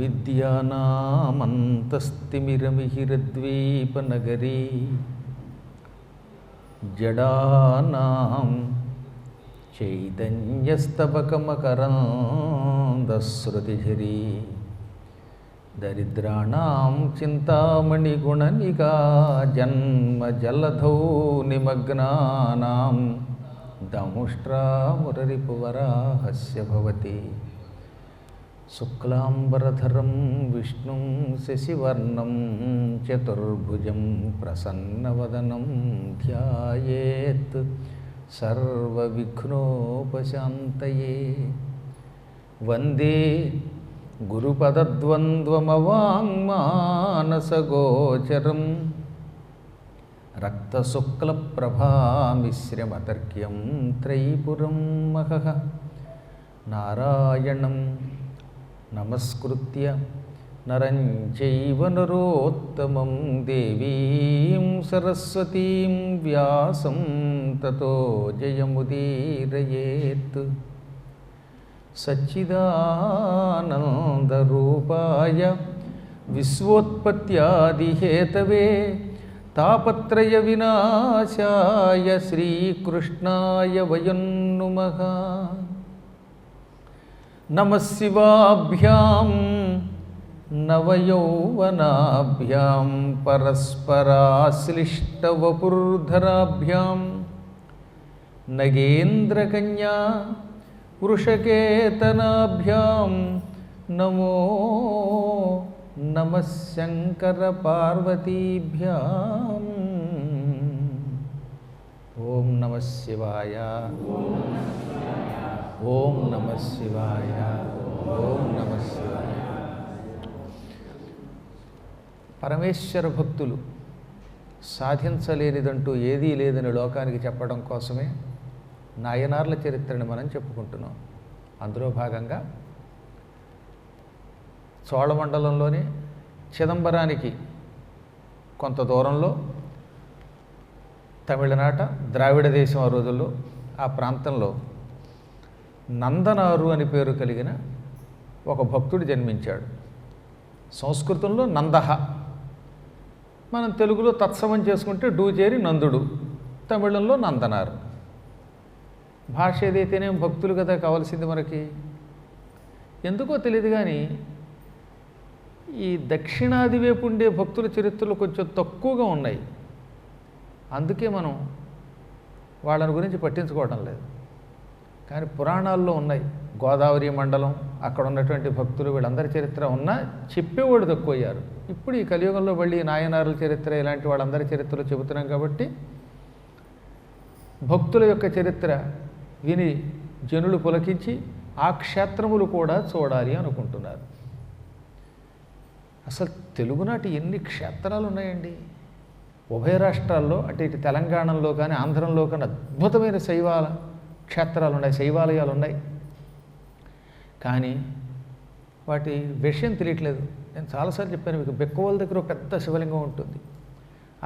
అవిద్యానామంతస్తిమిరమిహిరద్వీపనగరీ జడానాం చైతన్యస్తబకమకరందశ్రుతిఝరీ దరిద్రాణం చింతామణిగుణనికా జన్మజలధౌ నిమగ్నానాం దముష్ట్రామురరిపువరాహస్య భవతి శుక్లాంబరధరం విష్ణుం శశివర్ణం చతుర్భుజం ప్రసన్నవదనం ధ్యాయేత్ సర్వవిఘ్నోపశాంతయే. వందే గురుపదద్వంద్వమవాంగ్మానసగోచరం రక్తశుక్లప్రభామిశ్రమతర్క్యం త్రైపురం మహః. నారాయణం నమస్కృత్య నరం చైవ నరోత్తమం దేవీం సరస్వతీం వ్యాసం తతో జయముదీరయేత్. సచ్చిదానందరూపాయ విశ్వోత్పత్యాదిహేతవే తాపత్రయ వినాశాయ శ్రీకృష్ణాయ వయం నుమః. నమః శివాభ్యాం నవయౌవనాభ్యాం పరస్పరాశ్లిష్టవపుర్ధరాభ్యాం నగేంద్రకన్యా వృషకేతనాభ్యాం నమో నమః శంకర పార్వతీభ్యాం. ఓం నమః శివాయ. ఓం నమః శివాయ. ఓం నమః శివాయ. పరమేశ్వర భక్తులు సాధించలేనిదంటూ ఏదీ లేదని లోకానికి చెప్పడం కోసమే నాయనార్ల చరిత్రని మనం చెప్పుకుంటున్నాం. అందులో భాగంగా చోళమండలంలోని చిదంబరానికి కొంత దూరంలో తమిళనాట ద్రావిడ దేశం ఆ రోజుల్లో ఆ ప్రాంతంలో నందనారు అని పేరు కలిగిన ఒక భక్తుడు జన్మించాడు. సంస్కృతంలో నందహ, మనం తెలుగులో తత్సమం చేసుకుంటే డూచేరి నందుడు, తమిళంలో నందనారు. భాష ఏదైతేనే భక్తులు కదా కావాల్సింది మనకి. ఎందుకో తెలియదు కానీ ఈ దక్షిణాది వైపు ఉండే భక్తుల చరిత్రలు కొంచెం తక్కువగా ఉన్నాయి. అందుకే మనం వాళ్ళని గురించి పట్టించుకోవడం లేదు. కానీ పురాణాల్లో ఉన్నాయి. గోదావరి మండలం అక్కడ ఉన్నటువంటి భక్తులు వీళ్ళందరి చరిత్ర ఉన్నా చెప్పేవాడు తక్కువయ్యారు. ఇప్పుడు ఈ కలియుగంలో మళ్ళీ నాయనారుల చరిత్ర ఇలాంటి వాళ్ళందరి చరిత్రలు చెబుతున్నాం కాబట్టి భక్తుల యొక్క చరిత్ర విని జనులు పులకించి ఆ క్షేత్రములు కూడా చూడాలి అనుకుంటున్నారు. అసలు తెలుగునాటి ఎన్ని క్షేత్రాలు ఉన్నాయండి. ఉభయ రాష్ట్రాల్లో అంటే ఇటు తెలంగాణలో కానీ ఆంధ్రంలో కానీ అద్భుతమైన శైవాల క్షేత్రాలు ఉన్నాయి, శైవాలయాలు ఉన్నాయి. కానీ వాటి విషయం తెలియట్లేదు. నేను చాలాసార్లు చెప్పాను మీకు, బెక్కవోల దగ్గర ఒక పెద్ద శివలింగం ఉంటుంది.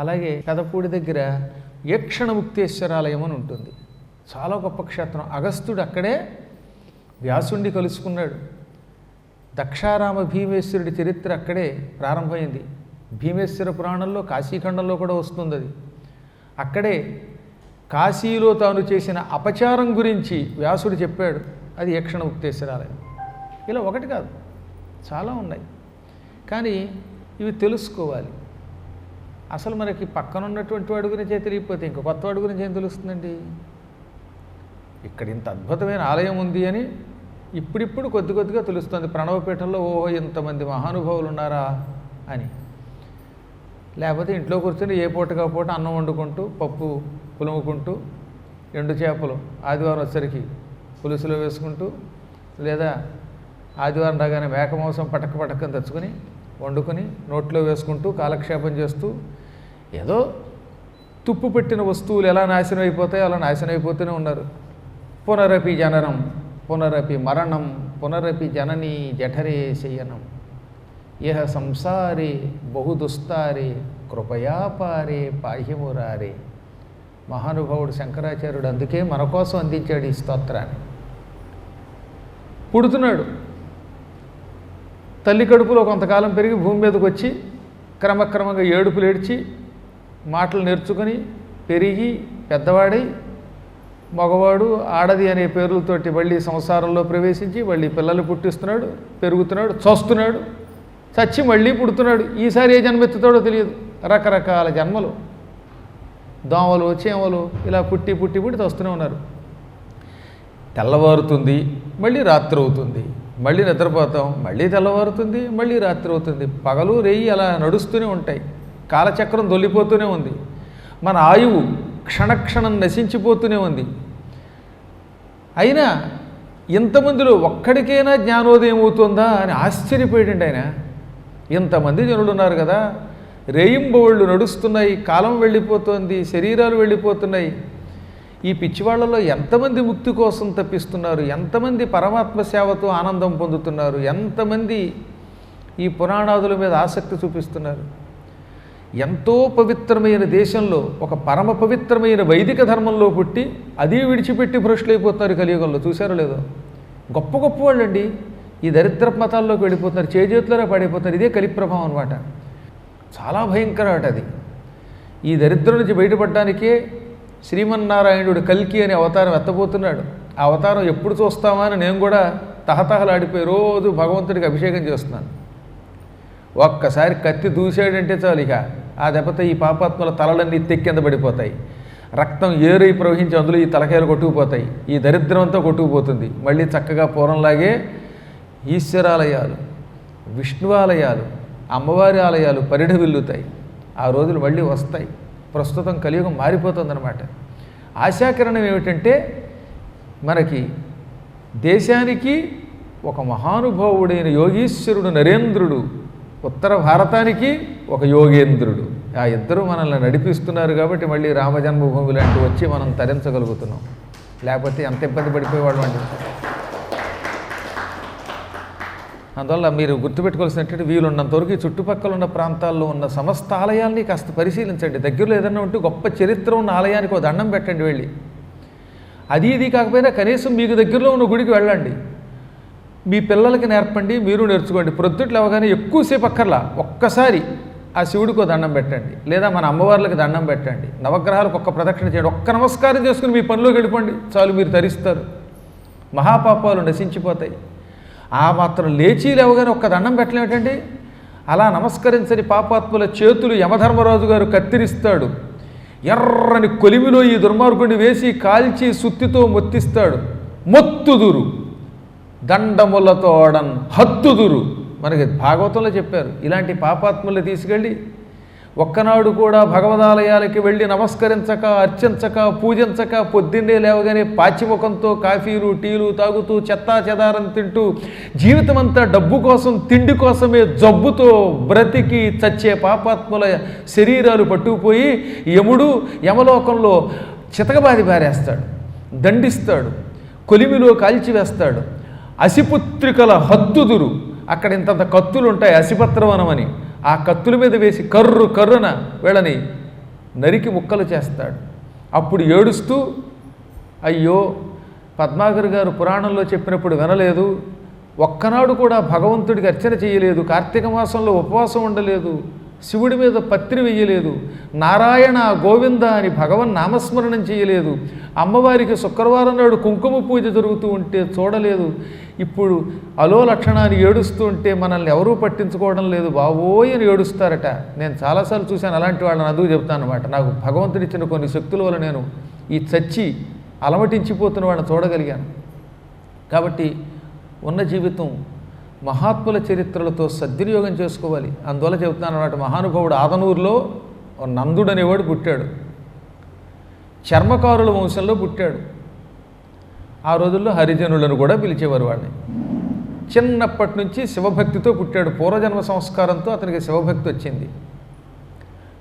అలాగే పెదపూడి దగ్గర యక్షణముక్తేశ్వరాలయం అని ఉంటుంది. చాలా గొప్ప క్షేత్రం. అగస్త్యుడు అక్కడే వ్యాసుడిని కలుసుకున్నాడు. దక్షారామ భీమేశ్వరుడి చరిత్ర అక్కడే ప్రారంభమైంది. భీమేశ్వర పురాణంలో కాశీఖండంలో కూడా వస్తుంది అది. అక్కడే కాశీలో తాను చేసిన అపచారం గురించి వ్యాసుడు చెప్పాడు. అది యక్షణముక్తేశ్వరాలయం. ఇలా ఒకటి కాదు, చాలా ఉన్నాయి. కానీ ఇవి తెలుసుకోవాలి. అసలు మనకి పక్కన ఉన్నటువంటి వాడి గురించే తెలియకపోతే ఇంకో కొత్త వాడి గురించి ఏం తెలుస్తుందండి. ఇక్కడ ఇంత అద్భుతమైన ఆలయం ఉంది అని ఇప్పుడిప్పుడు కొద్ది కొద్దిగా తెలుస్తుంది. ప్రణవపీఠంలో ఓహో ఇంతమంది మహానుభావులు ఉన్నారా అని. లేకపోతే ఇంట్లో కూర్చొని ఏ పూటగా పూట అన్నం వండుకుంటూ పప్పు పులుముకుంటూ ఎండు చేపలు ఆదివారం వచ్చరికి పులుసులో వేసుకుంటూ, లేదా ఆదివారం రాగానే మేక మాంసం పటక్క పటక్కని తెచ్చుకొని వండుకొని నోట్లో వేసుకుంటూ కాలక్షేపం చేస్తూ ఏదో తుప్పు పెట్టిన వస్తువులు ఎలా నాశనం అయిపోతాయో అలా నాశనం అయిపోతూనే ఉన్నారు. పునరపి జననం పునరపి మరణం పునరపి జననీ జఠరే శయనం ఇహ సంసారే బహుదుస్తారే కృపయాపారే పాహ్యమురారే. మహానుభావుడు శంకరాచార్యుడు అందుకే మన కోసం అందించాడు ఈ స్తోత్రాన్ని. పుడుతున్నాడు. తల్లి కడుపులో కొంతకాలం పెరిగి భూమి మీదకి వచ్చి క్రమక్రమంగా ఏడుపులు ఏడ్చి మాటలు నేర్చుకొని పెరిగి పెద్దవాడై మగవాడు ఆడది అనే పేర్లతోటి మళ్ళీ సంసారంలో ప్రవేశించి మళ్ళీ పిల్లలు పుట్టిస్తున్నాడు, పెరుగుతున్నాడు, చస్తున్నాడు, చచ్చి మళ్ళీ పుడుతున్నాడు. ఈసారి ఏ జన్మెత్తుతాడో తెలియదు. రకరకాల జన్మలు, దోమలు చీమలు ఇలా పుట్టి పుట్టి పుట్టి వస్తూనే ఉన్నారు. తెల్లవారుతుంది, మళ్ళీ రాత్రి అవుతుంది, మళ్ళీ నిద్రపోతాం, మళ్ళీ తెల్లవారుతుంది, మళ్ళీ రాత్రి అవుతుంది. పగలు రేయి అలా నడుస్తూనే ఉంటాయి. కాలచక్రం దొల్లిపోతూనే ఉంది. మన ఆయువు క్షణక్షణం నశించిపోతూనే ఉంది. అయినా ఇంతమందిలో ఒక్కడికైనా జ్ఞానోదయం అవుతుందా అని ఆశ్చర్యపోయాడండి ఆయన. ఇంతమంది జనులు ఉన్నారు కదా, రేయింబవళ్ళు నడుస్తున్నాయి, కాలం వెళ్ళిపోతుంది, శరీరాలు వెళ్ళిపోతున్నాయి. ఈ పిచ్చివాళ్లలో ఎంతమంది ముక్తి కోసం తప్పిస్తున్నారు, ఎంతమంది పరమాత్మ సేవతో ఆనందం పొందుతున్నారు, ఎంతమంది ఈ పురాణాదుల మీద ఆసక్తి చూపిస్తున్నారు. ఎంతో పవిత్రమైన దేశంలో ఒక పరమ పవిత్రమైన వైదిక ధర్మంలో పుట్టి అదే విడిచిపెట్టి భ్రష్టులైపోతున్నారు కలియుగంలో. చూశారో లేదో? గొప్ప గొప్ప వాళ్ళండి ఈ దరిద్ర మతాల్లోకి వెళ్ళిపోతున్నారు, చేజేతులనే పడిపోతున్నారు. ఇదే కలిప్రభావం అనమాట. చాలా భయంకరమట అది. ఈ దరిద్రం నుంచి బయటపడడానికే శ్రీమన్నారాయణుడు కల్కి అనే అవతారం ఎత్తబోతున్నాడు. ఆ అవతారం ఎప్పుడు చూస్తామా అని నేను కూడా తహతహలాడిపోయి రోజు భగవంతుడికి అభిషేకం చేస్తున్నాను. ఒక్కసారి కత్తి దూసాడంటే చాలు, ఇక ఆ దెబ్బతో ఈ పాపాత్మల తలలన్నీ తెక్కింద పడిపోతాయి. రక్తం ఏరై ప్రవహించి అందులో ఈ తలకాయలు కొట్టుకుపోతాయి. ఈ దరిద్రమంతా కొట్టుకుపోతుంది. మళ్ళీ చక్కగా పూర్వంలాగే ఈశ్వరాలయాలు, విష్ణువాలయాలు, అమ్మవారి ఆలయాలు పరిఢవిల్లుతాయి. ఆ రోజులు మళ్ళీ వస్తాయి. ప్రస్తుతం కలియుగం మారిపోతుందన్నమాట. ఆశాకిరణం ఏమిటంటే మనకి దేశానికి ఒక మహానుభావుడైన యోగీశ్వరుడు నరేంద్రుడు, ఉత్తర భారతానికి ఒక యోగేంద్రుడు, ఆ ఇద్దరు మనల్ని నడిపిస్తున్నారు. కాబట్టి మళ్ళీ రామజన్మభూమి లాంటివి వచ్చి మనం తరించగలుగుతున్నాం. లేకపోతే ఎంత ఇబ్బంది పడిపోయేవాళ్ళు అండి. అందువల్ల మీరు గుర్తుపెట్టుకోవాల్సినట్టు వీలున్నంతవరకు ఈ చుట్టుపక్కల ఉన్న ప్రాంతాల్లో ఉన్న సమస్త ఆలయాల్ని కాస్త పరిశీలించండి. దగ్గరలో ఏదన్నా ఉంటే గొప్ప చరిత్ర ఉన్న ఆలయానికి ఒక దండం పెట్టండి వెళ్ళి. అది ఇది కాకపోయినా కనీసం మీకు దగ్గరలో ఉన్న గుడికి వెళ్ళండి. మీ పిల్లలకి నేర్పండి, మీరు నేర్చుకోండి. ప్రొద్దుట్లు అవగానే ఎక్కువసేపు అక్కర్లా, ఒక్కసారి ఆ శివుడికి ఒక దండం పెట్టండి, లేదా మన అమ్మవార్లకి దండం పెట్టండి, నవగ్రహాలకు ఒక్క ప్రదక్షిణ చేయండి, ఒక్క నమస్కారం చేసుకుని మీ పనిలోకి వెళ్ళిపోండి, చాలు, మీరు తరిస్తారు. మహాపాపాలు నశించిపోతాయి. ఆ మాత్రం లేచి లేవగానే ఒక్క దండం పెట్టలేటండి. అలా నమస్కరించని పాపాత్ముల చేతులు యమధర్మరాజు గారు కత్తిరిస్తాడు. ఎర్రని కొలిమిలో ఈ దుర్మార్గుడిని వేసి కాల్చి సుత్తితో మొత్తిస్తాడు. మొత్తుదురు దండములతోడన్ హత్తుదురు, మనకి భాగవతంలో చెప్పారు. ఇలాంటి పాపాత్ముల్ని తీసుకెళ్ళి ఒక్కనాడు కూడా భగవదాలయాలకి వెళ్ళి నమస్కరించక, అర్చించక, పూజించక, పొద్దున్నే లేవగానే పాచిముఖంతో కాఫీలు టీలు తాగుతూ చెత్తా చెదారం తింటూ జీవితమంతా డబ్బు కోసం, తిండి కోసమే జబ్బుతో బ్రతికి చచ్చే పాపాత్ముల శరీరాలు పట్టుకుపోయి యముడు యమలోకంలో చితకబాది పారేస్తాడు, దండిస్తాడు, కొలిమిలో కాల్చివేస్తాడు. అసిపుత్రికల హత్తుదురు, అక్కడ ఇంతంత కత్తులు ఉంటాయి, అసిపత్రవనం అని. ఆ కత్తుల మీద వేసి కర్రు కర్రున వీళ్ళని నరికి ముక్కలు చేస్తాడు. అప్పుడు ఏడుస్తూ, అయ్యో పద్మాకర్ గారు పురాణంలో చెప్పినప్పుడు వినలేదు, ఒక్కనాడు కూడా భగవంతుడికి అర్చన చేయలేదు, కార్తీక మాసంలో ఉపవాసం ఉండలేదు, శివుడి మీద పత్రి వెయ్యలేదు, నారాయణ గోవింద అని భగవన్ నామస్మరణం చేయలేదు, అమ్మవారికి శుక్రవారం నాడు కుంకుమ పూజ జరుగుతూ ఉంటే చూడలేదు, ఇప్పుడు అలో లక్షణాన్ని ఏడుస్తూ ఉంటే మనల్ని ఎవరూ పట్టించుకోవడం లేదు బావోయ్ అని ఏడుస్తారట. నేను చాలాసార్లు చూశాను అలాంటి వాళ్ళని. అందుకు చెప్తాను అనమాట. నాకు భగవంతుడు ఇచ్చిన కొన్ని శక్తుల వల్ల నేను ఈ చచ్చి అలమటించిపోతున్న వాళ్ళని చూడగలిగాను. కాబట్టి ఉన్న జీవితం మహాత్ముల చరిత్రలతో సద్వినియోగం చేసుకోవాలి. అందువల్ల చెబుతున్నాను అన్నమాట. మహానుభావుడు ఆదనూరులో నందుడు అనేవాడు పుట్టాడు. చర్మకారుల వంశంలో పుట్టాడు. ఆ రోజుల్లో హరిజనులను కూడా పిలిచేవారు వాడిని. చిన్నప్పటి నుంచి శివభక్తితో పుట్టాడు. పూర్వజన్మ సంస్కారంతో అతనికి శివభక్తి వచ్చింది.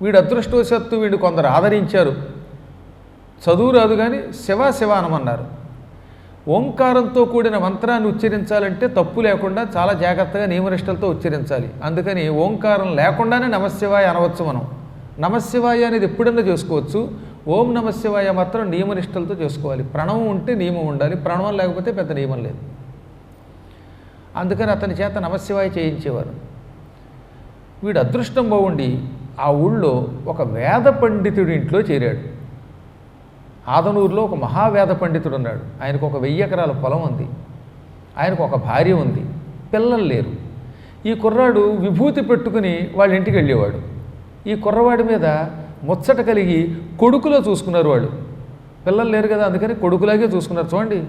వీడు అదృష్టవశాత్తు వీడు కొందరు ఆదరించారు. చదువు రాదు కానీ శివ శివ అనమన్నారు. ఓంకారంతో కూడిన మంత్రాన్ని ఉచ్చరించాలంటే తప్పు లేకుండా చాలా జాగ్రత్తగా నియమనిష్టలతో ఉచ్చరించాలి. అందుకని ఓంకారం లేకుండానే నమశివాయ అనవచ్చు మనం. నమశివాయ అనేది ఎప్పుడన్నా చేసుకోవచ్చు. ఓం నమశివాయ మాత్రం నియమనిష్టలతో చేసుకోవాలి. ప్రణవం ఉంటే నియమం ఉండాలి, ప్రణవం లేకపోతే పెద్ద నియమం లేదు. అందుకని అతని చేత నమశివాయ చేయించేవారు. వీడు అదృష్టం బాగుండి ఆ ఊళ్ళో ఒక వేద పండితుడి ఇంట్లో చేరాడు. ఆదనూరులో ఒక మహావేద పండితుడు ఉన్నాడు. ఆయనకు ఒక 1000 ఎకరాల పొలం ఉంది. ఆయనకు ఒక భార్య ఉంది. పిల్లలు లేరు. ఈ కుర్రాడు విభూతి పెట్టుకుని వాళ్ళ ఇంటికి వెళ్ళేవాడు. ఈ కుర్రవాడి మీద ముచ్చట కలిగి కొడుకులో చూసుకున్నారు వాళ్ళు. పిల్లలు లేరు కదా, అందుకని కొడుకులాగే చూసుకున్నారు. చూడండి,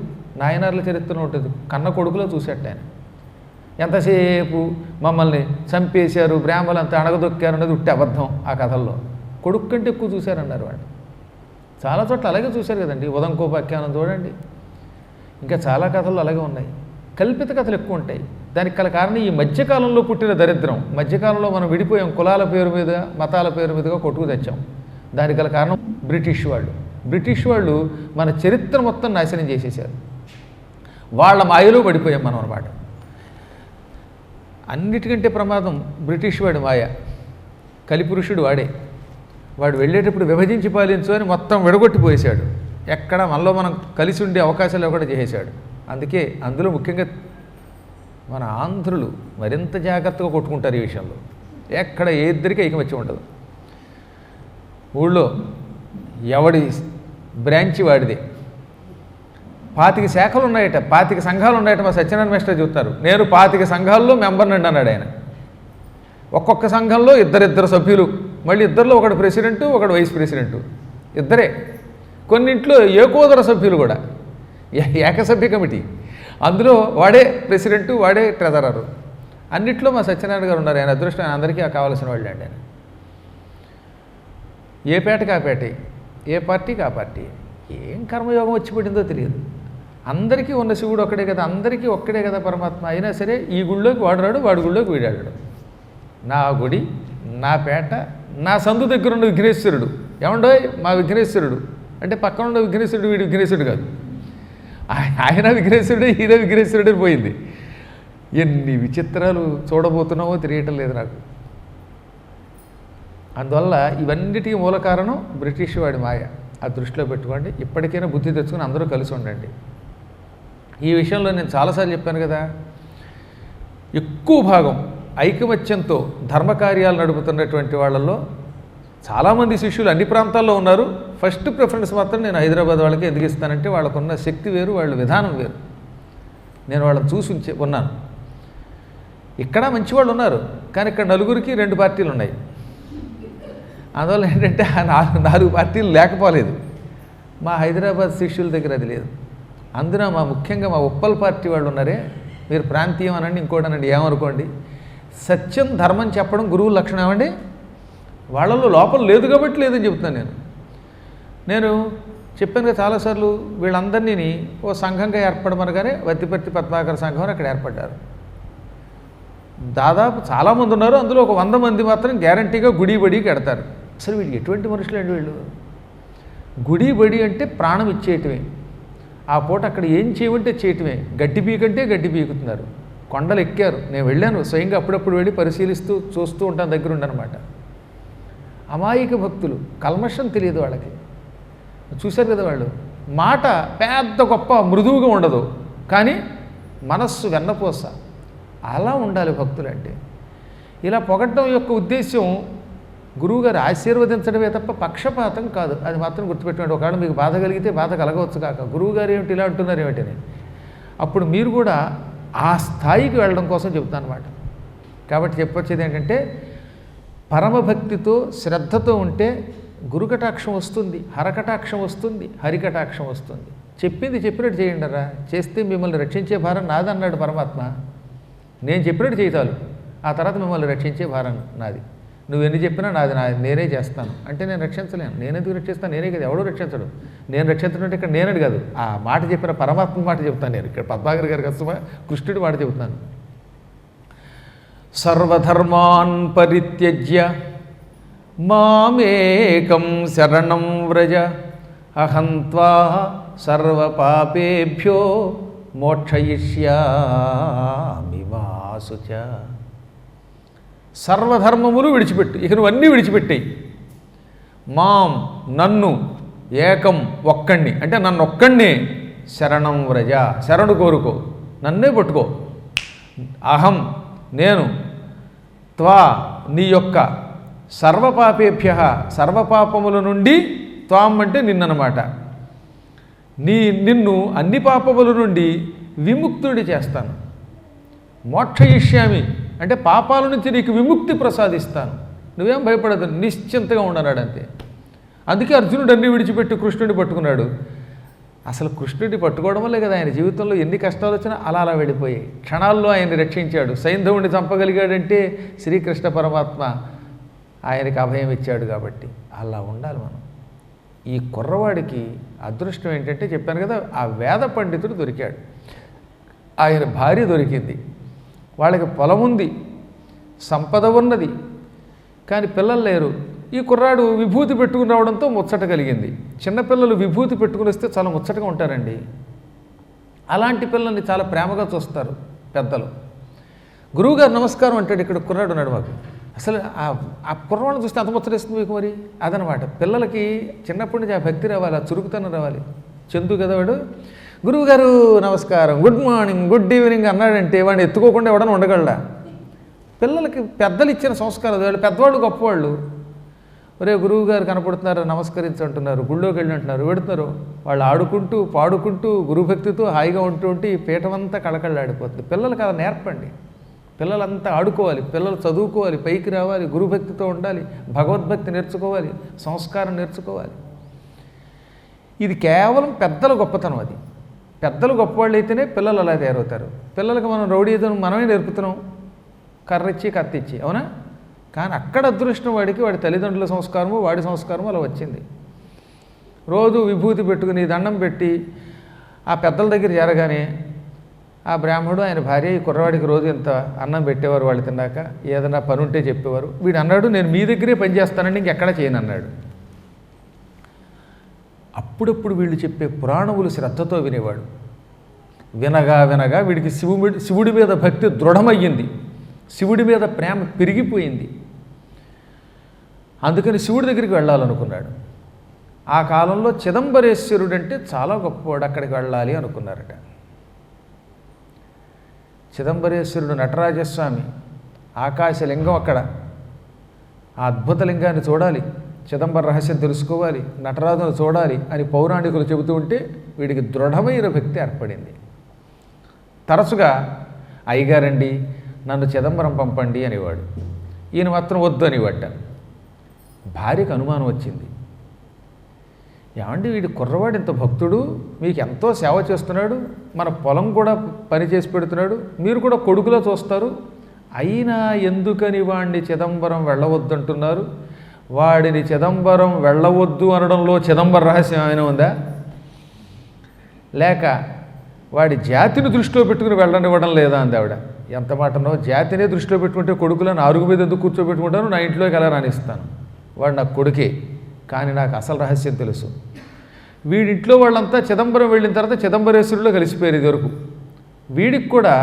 నాయనార్ల చరిత్రలో ఉంటుంది. కన్న కొడుకులో చూసేట ఆయన. ఎంతసేపు మమ్మల్ని చంపేశారు, బ్రాహ్మణులు అంతా అణగదొక్కారు అన్నది ఉట్టి అబద్ధం. ఆ కథల్లో కొడుకు కంటే ఎక్కువ చూశారన్నారు వాళ్ళు. చాలా చోట్ల అలాగే చూశారు కదండి. ఉదంకోపాఖ్యానం చూడండి, ఇంకా చాలా కథలు అలాగే ఉన్నాయి. కల్పిత కథలు ఎక్కువ ఉంటాయి. దానికి గల కారణం ఈ మధ్యకాలంలో పుట్టిన దరిద్రం. మధ్యకాలంలో మనం విడిపోయాం, కులాల పేరు మీద మతాల పేరు మీదుగా కొట్టుకు తెచ్చాం. దానికి గల కారణం బ్రిటిష్ వాళ్ళు. బ్రిటిష్ వాళ్ళు మన చరిత్ర మొత్తం నాశనం చేసేసారు. వాళ్ళ మాయలో పడిపోయాం మనం అన్నమాట. అన్నిటికంటే ప్రమాదం బ్రిటిష్ వాడి మాయ. కలిపురుషుడు వాడే. వాడు వెళ్ళేటప్పుడు విభజించి పాలించు అని మొత్తం విడగొట్టిపోయేశాడు. ఎక్కడ మనలో మనం కలిసి ఉండే అవకాశాలు కూడా చేసేశాడు. అందుకే అందులో ముఖ్యంగా మన ఆంధ్రులు మరింత జాగ్రత్తగా కొట్టుకుంటారు ఈ విషయంలో. ఎక్కడ ఏ ఇద్దరికి ఐకమత్యం ఉండదు. ఊళ్ళో ఎవడి బ్రాంచి వాడిదే. 25 శాఖలు ఉన్నాయట, 25 సంఘాలు ఉన్నాయట. మా సత్యనారాయణ మేస్టర్ చెప్తారు. నేను 25 సంఘాల్లో మెంబర్ని అన్నాడు ఆయన. ఒక్కొక్క సంఘంలో ఇద్దరిద్దరు సభ్యులు, మళ్ళీ ఇద్దరిలో ఒకడు ప్రెసిడెంటు ఒకడు వైస్ ప్రెసిడెంటు, ఇద్దరే. కొన్నింట్లో ఏకోదర సభ్యులు కూడా, ఏకసభ్య కమిటీ. అందులో వాడే ప్రెసిడెంటు, వాడే ట్రెజరరు. అన్నిట్లో మా సత్యనారాయణ గారు ఉన్నారు. ఆయన అదృష్టం. ఆయన అందరికీ కావాల్సిన వాళ్ళు అండి. ఆయన ఏ పేటకి ఆ పేటే, ఏ పార్టీకి ఆ పార్టీ. ఏం కర్మయోగం వచ్చి పడిందో తెలియదు. అందరికీ ఉన్న శివుడు ఒక్కడే కదా, అందరికీ ఒక్కడే కదా పరమాత్మ. అయినా సరే ఈ గుళ్ళోకి వాడు వాడి గుళ్ళోకి వీడాడు. నా గుడి, నా పేట, నా సందు దగ్గర ఉన్న విఘ్నేశ్వరుడు. ఏమండో మా విఘ్నేశ్వరుడు అంటే పక్కన ఉన్న విఘ్నేశ్వరుడు వీడి విఘ్నేశ్వరుడు కాదు. ఆయన విఘ్నేశ్వరుడే, ఈయన విఘ్నేశ్వరుడే పోయింది. ఎన్ని విచిత్రాలు చూడబోతున్నామో తెలియటం లేదు నాకు. అందువల్ల ఇవన్నిటికీ మూల కారణం బ్రిటిష్ వాడి మాయ. ఆ దృష్టిలో పెట్టుకోండి. ఇప్పటికైనా బుద్ధి తెచ్చుకొని అందరూ కలిసి ఉండండి. ఈ విషయంలో నేను చాలాసార్లు చెప్పాను కదా, ఎక్కువ భాగం ఐకమత్యంతో ధర్మకార్యాలు నడుపుతున్నటువంటి వాళ్ళల్లో చాలామంది శిష్యులు అన్ని ప్రాంతాల్లో ఉన్నారు. ఫస్ట్ ప్రిఫరెన్స్ మాత్రం నేను హైదరాబాద్ వాళ్ళకి ఎందుకు ఇస్తానంటే వాళ్ళకున్న శక్తి వేరు, వాళ్ళ విధానం వేరు. నేను వాళ్ళని చూసి ఉన్నాను. ఇక్కడ మంచివాళ్ళు ఉన్నారు, కానీ ఇక్కడ నలుగురికి 2 పార్టీలు ఉన్నాయి. అందువల్ల ఏంటంటే ఆ 4 పార్టీలు లేకపోలేదు. మా హైదరాబాద్ శిష్యుల దగ్గర అది లేదు. అందున ముఖ్యంగా మా ఉప్పల్ పార్టీ వాళ్ళు ఉన్నారే, మీరు ప్రాంతీయం అనండి ఇంకోటి అనండి ఏమనుకోండి, సత్యం ధర్మం చెప్పడం గురువు లక్షణం ఏమండి. వాళ్ళల్లో లోపల లేదు కాబట్టి లేదని చెప్తున్నాను. నేను చెప్పాను కదా చాలాసార్లు, వీళ్ళందరినీ ఓ సంఘంగా ఏర్పడమనగానే వత్తిపర్తి పద్మాకర సంఘం అని అక్కడ ఏర్పడ్డారు. దాదాపు చాలామంది ఉన్నారు. అందులో ఒక 100 మంది మాత్రం గ్యారంటీగా గుడి బడికి ఎడతారు. అసలు వీళ్ళు ఎటువంటి మనుషులు అండి వీళ్ళు. గుడి బడి అంటే ప్రాణం ఇచ్చేయటమే. ఆ పూట అక్కడ ఏం చేయమంటే చేయటమే. గడ్డి పీకంటే గడ్డి పీకుతున్నారు. కొండలు ఎక్కారు. నేను వెళ్ళాను స్వయంగా, అప్పుడప్పుడు వెళ్ళి పరిశీలిస్తూ చూస్తూ ఉంటాను, దగ్గర ఉండనమాట. అమాయక భక్తులు, కల్మషం తెలియదు వాళ్ళకి. చూశారు కదా వాళ్ళు. మాట పెద్ద గొప్ప మృదువుగా ఉండదు, కానీ మనస్సు వెన్నపోస. అలా ఉండాలి భక్తులు అంటే. ఇలా పొగట్టడం యొక్క ఉద్దేశం గురువుగారు ఆశీర్వదించడమే తప్ప పక్షపాతం కాదు. అది మాత్రం గుర్తుపెట్టుకోండి. ఒకవేళ మీకు బాధ కలిగితే బాధ కలగవచ్చు కాక, గురువుగారు ఏమిటి ఇలా అంటున్నారు ఏమిటని అప్పుడు మీరు కూడా ఆ స్థాయికి వెళ్ళడం కోసం చెబుతాను అన్నమాట. కాబట్టి చెప్పొచ్చేది ఏంటంటే, పరమభక్తితో శ్రద్ధతో ఉంటే గురుకటాక్షం వస్తుంది, హరకటాక్షం వస్తుంది, హరికటాక్షం వస్తుంది. చెప్పింది చెప్పినట్టు చేయండి రా, చేస్తే మిమ్మల్ని రక్షించే భారం నాదన్నాడు పరమాత్మ. నేను చెప్పినట్టు చేయతాలు, ఆ తర్వాత మిమ్మల్ని రక్షించే భారం నాది. నువ్వెన్ని చెప్పినా నాది నేనే చేస్తాను అంటే నేను రక్షించలేను. నేను ఎందుకు రక్షిస్తాను? నేనే కదా, ఎవడో రక్షించడు. నేను రక్షించడం అంటే ఇక్కడ నేనని కాదు, ఆ మాట చెప్పిన పరమాత్మ మాట చెప్తాను నేను. ఇక్కడ పద్మాకర్ గారి కష్టమా కృష్ణుడి మాట చెబుతాను. సర్వధర్మాన్ పరిత్యజ్య మామేకం శరణం వ్రజ అహం త్వా సర్వపాపేభ్యో మోక్షయిష్యామి మా శుచ. సర్వధర్మములు విడిచిపెట్టు, ఇక నువ్వు అన్నీ విడిచిపెట్టాయి. మాం నన్ను, ఏకం ఒక్కణ్ణి అంటే నన్ను ఒక్కణ్ణి, శరణం వ్రజ శరణు కోరుకో, నన్నే పట్టుకో. అహం నేను త్వా నీ యొక్క సర్వపాపేభ్య సర్వపాపముల నుండి త్వాం అంటే నిన్ననమాట నిన్ను అన్ని పాపముల నుండి విముక్తుడి చేస్తాను. మోక్షయిష్యామి అంటే పాపాల నుంచి నీకు విముక్తి ప్రసాదిస్తాను, నువ్వేం భయపడదు, నిశ్చింతగా ఉండన్నాడు అంతే. అందుకే అర్జునుడు అన్నీ విడిచిపెట్టి కృష్ణుడిని పట్టుకున్నాడు. అసలు కృష్ణుడిని పట్టుకోవడం వల్లే కదా ఆయన జీవితంలో ఎన్ని కష్టాలు వచ్చినా అలా అలా వెళ్ళిపోయాయి. క్షణాల్లో ఆయన్ని రక్షించాడు. సైంధవుడిని చంపగలిగాడంటే శ్రీకృష్ణ పరమాత్మ ఆయనకి అభయం ఇచ్చాడు కాబట్టి. అలా ఉండాలి మనం. ఈ కుర్రవాడికి అదృష్టం ఏంటంటే చెప్పాను కదా, ఆ వేద పండితుడు దొరికాడు, ఆయన భార్య దొరికింది, వాళ్ళకి పొలం ఉంది, సంపద ఉన్నది, కానీ పిల్లలు లేరు. ఈ కుర్రాడు విభూతి పెట్టుకుని రావడంతో ముచ్చట కలిగింది. చిన్నపిల్లలు విభూతి పెట్టుకుని వస్తే చాలా ముచ్చటగా ఉంటారండి. అలాంటి పిల్లల్ని చాలా ప్రేమగా చూస్తారు పెద్దలు. గురువుగారు నమస్కారం అంటాడు. ఇక్కడ కుర్రాడు ఉన్నాడు మాకు. అసలు ఆ కుర్రవాడిని చూస్తే అంత ముచ్చటేస్తుంది మీకు. మరి అదనమాట, పిల్లలకి చిన్నప్పటి నుంచి ఆ భక్తి రావాలి, ఆ చురుకుతనం రావాలి. చందు కదా వాడు. గురువుగారు నమస్కారం, గుడ్ మార్నింగ్, గుడ్ ఈవినింగ్ అన్నాడంటే వాడిని ఎత్తుకోకుండా ఎవడన్నా ఉండగలడా? పిల్లలకి పెద్దలు ఇచ్చిన సంస్కారం. వాళ్ళు పెద్దవాళ్ళు గొప్పవాళ్ళు. ఒరే గురువుగారు కనపడుతున్నారు, నమస్కరించంటున్నారు, గుళ్ళోకి వెళ్ళి అంటున్నారు, పెడుతున్నారు. వాళ్ళు ఆడుకుంటూ పాడుకుంటూ గురుభక్తితో హాయిగా ఉంటూ ఉంటే ఈ పీఠమంతా కళకళలాడిపోతుంది. పిల్లలకి అలా నేర్పండి. పిల్లలంతా ఆడుకోవాలి, పిల్లలు చదువుకోవాలి, పైకి రావాలి, గురుభక్తితో ఉండాలి, భగవద్భక్తి నేర్చుకోవాలి, సంస్కారం నేర్చుకోవాలి. ఇది కేవలం పెద్దల గొప్పతనం. అది పెద్దలు గొప్పవాళ్ళు అయితేనే పిల్లలు అలా తయారవుతారు. పిల్లలకి మనం రౌడీజం మనమే నేర్పుతున్నాం, కర్రిచ్చి కత్తిచ్చి, అవునా? కానీ అక్కడ అదృష్టం వాడికి వాడి తల్లిదండ్రుల సంస్కారము వాడి సంస్కారము అలా వచ్చింది. రోజు విభూతి పెట్టుకుని దండం పెట్టి ఆ పెద్దల దగ్గర చేరగానే ఆ బ్రాహ్మడు ఆయన భార్య ఈ కుర్రవాడికి రోజు ఇంత అన్నం పెట్టేవారు. వాళ్ళు తిన్నాక ఏదైనా పని ఉంటే చెప్పేవారు. వీడు అన్నాడు, నేను మీ దగ్గరే పని చేస్తానండి, ఇంకెక్కడ చేయను అన్నాడు. అప్పుడప్పుడు వీళ్ళు చెప్పే పురాణములు శ్రద్ధతో వినేవాడు. వినగా వినగా వీడికి శివుడి మీద భక్తి దృఢమయ్యింది, శివుడి మీద ప్రేమ పెరిగిపోయింది. అందుకని శివుడి దగ్గరికి వెళ్ళాలనుకున్నాడు. ఆ కాలంలో చిదంబరేశ్వరుడు అంటే చాలా గొప్పవాడు, అక్కడికి వెళ్ళాలి అనుకున్నారట. చిదంబరేశ్వరుడు నటరాజస్వామి ఆకాశలింగం, అక్కడ ఆ అద్భుత లింగాన్ని చూడాలి, చిదంబర రహస్యం తెలుసుకోవాలి, నటరాజును చూడాలి అని పౌరాణికులు చెబుతూ ఉంటే వీడికి దృఢమైన భక్తి ఏర్పడింది. తరచుగా అయ్యగారండి నన్ను చిదంబరం పంపండి అనేవాడు. ఈయన మాత్రం వద్దు అనేవాట. భార్యకు అనుమానం వచ్చింది, ఏమండి వీడి కుర్రవాడు ఇంత భక్తుడు, మీకు ఎంతో సేవ చేస్తున్నాడు, మన పొలం కూడా పని చేసి పెడుతున్నాడు, మీరు కూడా కొడుకులో చూస్తారు, అయినా ఎందుకని వాడిని చిదంబరం వెళ్ళవద్దంటున్నారు? వాడిని చిదంబరం వెళ్ళవద్దు అనడంలో చిదంబర రహస్యం ఏమైనా ఉందా? లేక వాడి జాతిని దృష్టిలో పెట్టుకుని వెళ్ళనివ్వడం లేదా అంది ఆవిడ. ఎంత మాటనో, జాతినే దృష్టిలో పెట్టుకుంటే కొడుకులను అరుగు మీద ఎందుకు కూర్చోబెట్టుకుంటాను, నా ఇంట్లోకి ఎలా రానిస్తాను, వాడు నాకు కొడుకే. కానీ నాకు అసలు రహస్యం తెలుసు. వీడింట్లో వాళ్ళంతా చిదంబరం వెళ్ళిన తర్వాత చిదంబరేశ్వరులో కలిసిపోయారు ఇదివరకు. వీడికి కూడా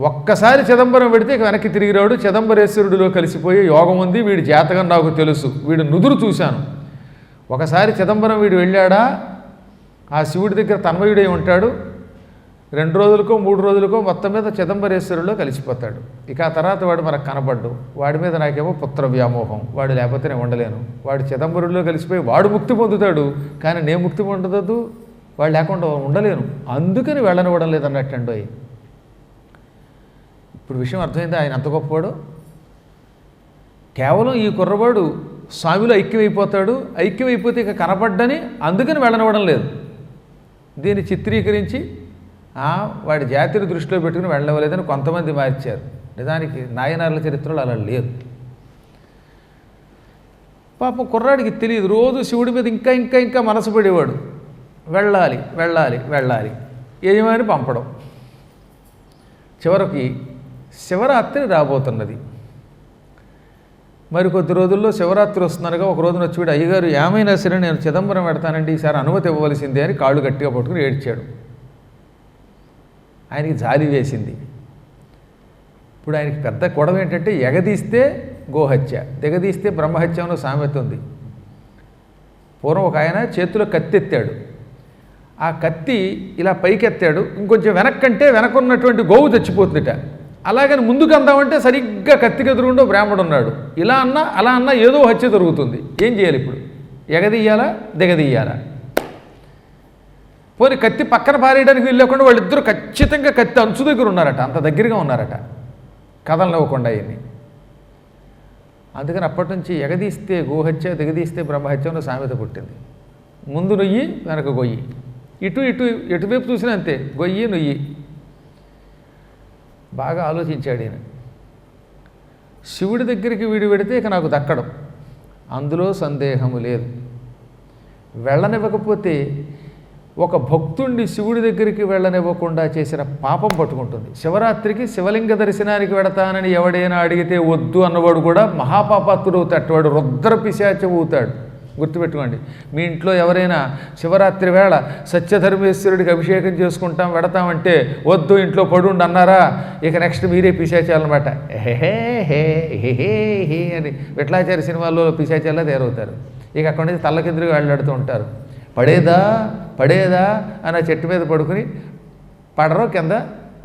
ఒక్కసారి చిదంబరం పెడితే ఇక వెనక్కి తిరిగి రాడు, చిదంబరేశ్వరుడిలో కలిసిపోయే యోగం ఉంది. వీడి జాతకం నాకు తెలుసు, వీడు నుదురు చూశాను. ఒకసారి చిదంబరం వీడు వెళ్ళాడా ఆ శివుడి దగ్గర తన్మయుడై ఉంటాడు. 2 రోజులకో 3 రోజులకో మొత్తం మీద చిదంబరేశ్వరులో కలిసిపోతాడు. ఇక ఆ తర్వాత వాడు మనకు కనపడ్డు. వాడి మీద నాకేమో పుత్ర వ్యామోహం, వాడు లేకపోతే నేను ఉండలేను. వాడు చిదంబరులో కలిసిపోయి వాడు ముక్తి పొందుతాడు, కానీ నేను ముక్తి పొందదు, వాడు లేకుండా ఉండలేను, అందుకని వెళ్ళనివ్వడం లేదన్నట్టండో. ఇప్పుడు విషయం అర్థమైంది ఆయన అంత గొప్పవాడు. కేవలం ఈ కుర్రవాడు స్వామిలో ఐక్యమైపోతాడు, ఐక్యమైపోతే ఇక కనపడ్డని అందుకని వెళ్ళనివ్వడం లేదు. దీన్ని చిత్రీకరించి వాడి జాతిని దృష్టిలో పెట్టుకుని వెళ్ళవలేదని కొంతమంది మార్చారు. నిజానికి నాయనార్ల చరిత్రలో అలా లేదు. పాపం కుర్రాడికి తెలియదు, రోజు శివుడి మీద ఇంకా ఇంకా ఇంకా మనసు పడేవాడు. వెళ్ళాలి వెళ్ళాలి వెళ్ళాలి యజమాని పంపడం. చివరికి శివరాత్రి రాబోతున్నది. మరి కొద్ది రోజుల్లో శివరాత్రి వస్తున్నారుగా ఒక రోజున వచ్చి వీడు, అయ్యగారు ఏమైనా సరే నేను చిదంబరం పెడతానండి, ఈసారి అనుమతి ఇవ్వవలసిందే అని కాళ్ళు గట్టిగా పట్టుకుని ఏడ్చాడు. ఆయనకి జాలి వేసింది. ఇప్పుడు ఆయనకి పెద్ద గొడవ ఏంటంటే, ఎగదీస్తే గోహత్య, దిగదీస్తే బ్రహ్మహత్య అన్న సామెత ఉంది. పూర్వం ఒక ఆయన చేతిలో కత్తి ఎత్తాడు, ఆ కత్తి ఇలా పైకెత్తాడు, ఇంకొంచెం వెనక్కంటే వెనకున్నటువంటి గోవు చచ్చిపోతుందిట. అలాగని ముందుకు అందామంటే సరిగ్గా కత్తికి ఎదురుగుండో బ్రాహ్మడు ఉన్నాడు. ఇలా అన్నా అలా అన్నా ఏదో హత్య జరుగుతుంది. ఏం చేయాలి ఇప్పుడు? ఎగదీయాలా దిగదీయాలా? పోనీ కత్తి పక్కన పారేయడానికి వీలు లేకుండా వాళ్ళిద్దరూ ఖచ్చితంగా కత్తి అంచు దగ్గర ఉన్నారట, అంత దగ్గరగా ఉన్నారట, కథలనివ్వకుండా అయ్యింది. అందుకని అప్పటి నుంచి ఎగదీస్తే గోహత్య, దిగదీస్తే బ్రహ్మహత్య అన్న సామెత పుట్టింది. ముందు నొయ్యి వెనక గొయ్యి, ఎటువైపు చూసినా అంతే, గొయ్యి నొయ్యి. బాగా ఆలోచించాడు ఈయన. శివుడి దగ్గరికి వీడు పెడితే ఇక నాకు దక్కడం, అందులో సందేహము లేదు. వెళ్ళనివ్వకపోతే ఒక భక్తుణ్ణి శివుడి దగ్గరికి వెళ్ళనివ్వకుండా చేసిన పాపం పట్టుకుంటుంది. శివరాత్రికి శివలింగ దర్శనానికి వెడతానని ఎవడైనా అడిగితే వద్దు అన్నవాడు కూడా మహాపాపాత్రుడు అవుతాడు, వాడు రుద్ర పిశాచం అవుతాడు. గుర్తుపెట్టుకోండి. మీ ఇంట్లో ఎవరైనా శివరాత్రి వేళ సత్యధర్మేశ్వరుడికి అభిషేకం చేసుకుంటాం వెడతామంటే వద్దు ఇంట్లో పడుండి అన్నారా, ఇక నెక్స్ట్ మీరే పిశాచాలన్నమాట. హే హే హే హే అని విఠలాచార్య సినిమాల్లో పిశాచాలా తయారవుతారు. ఇక అక్కడి నుంచి తల్లకిందులుగా వెళ్ళాడుతూ ఉంటారు. పడేదా పడేదా అని ఆ చెట్టు మీద పడుకుని పడరు, కింద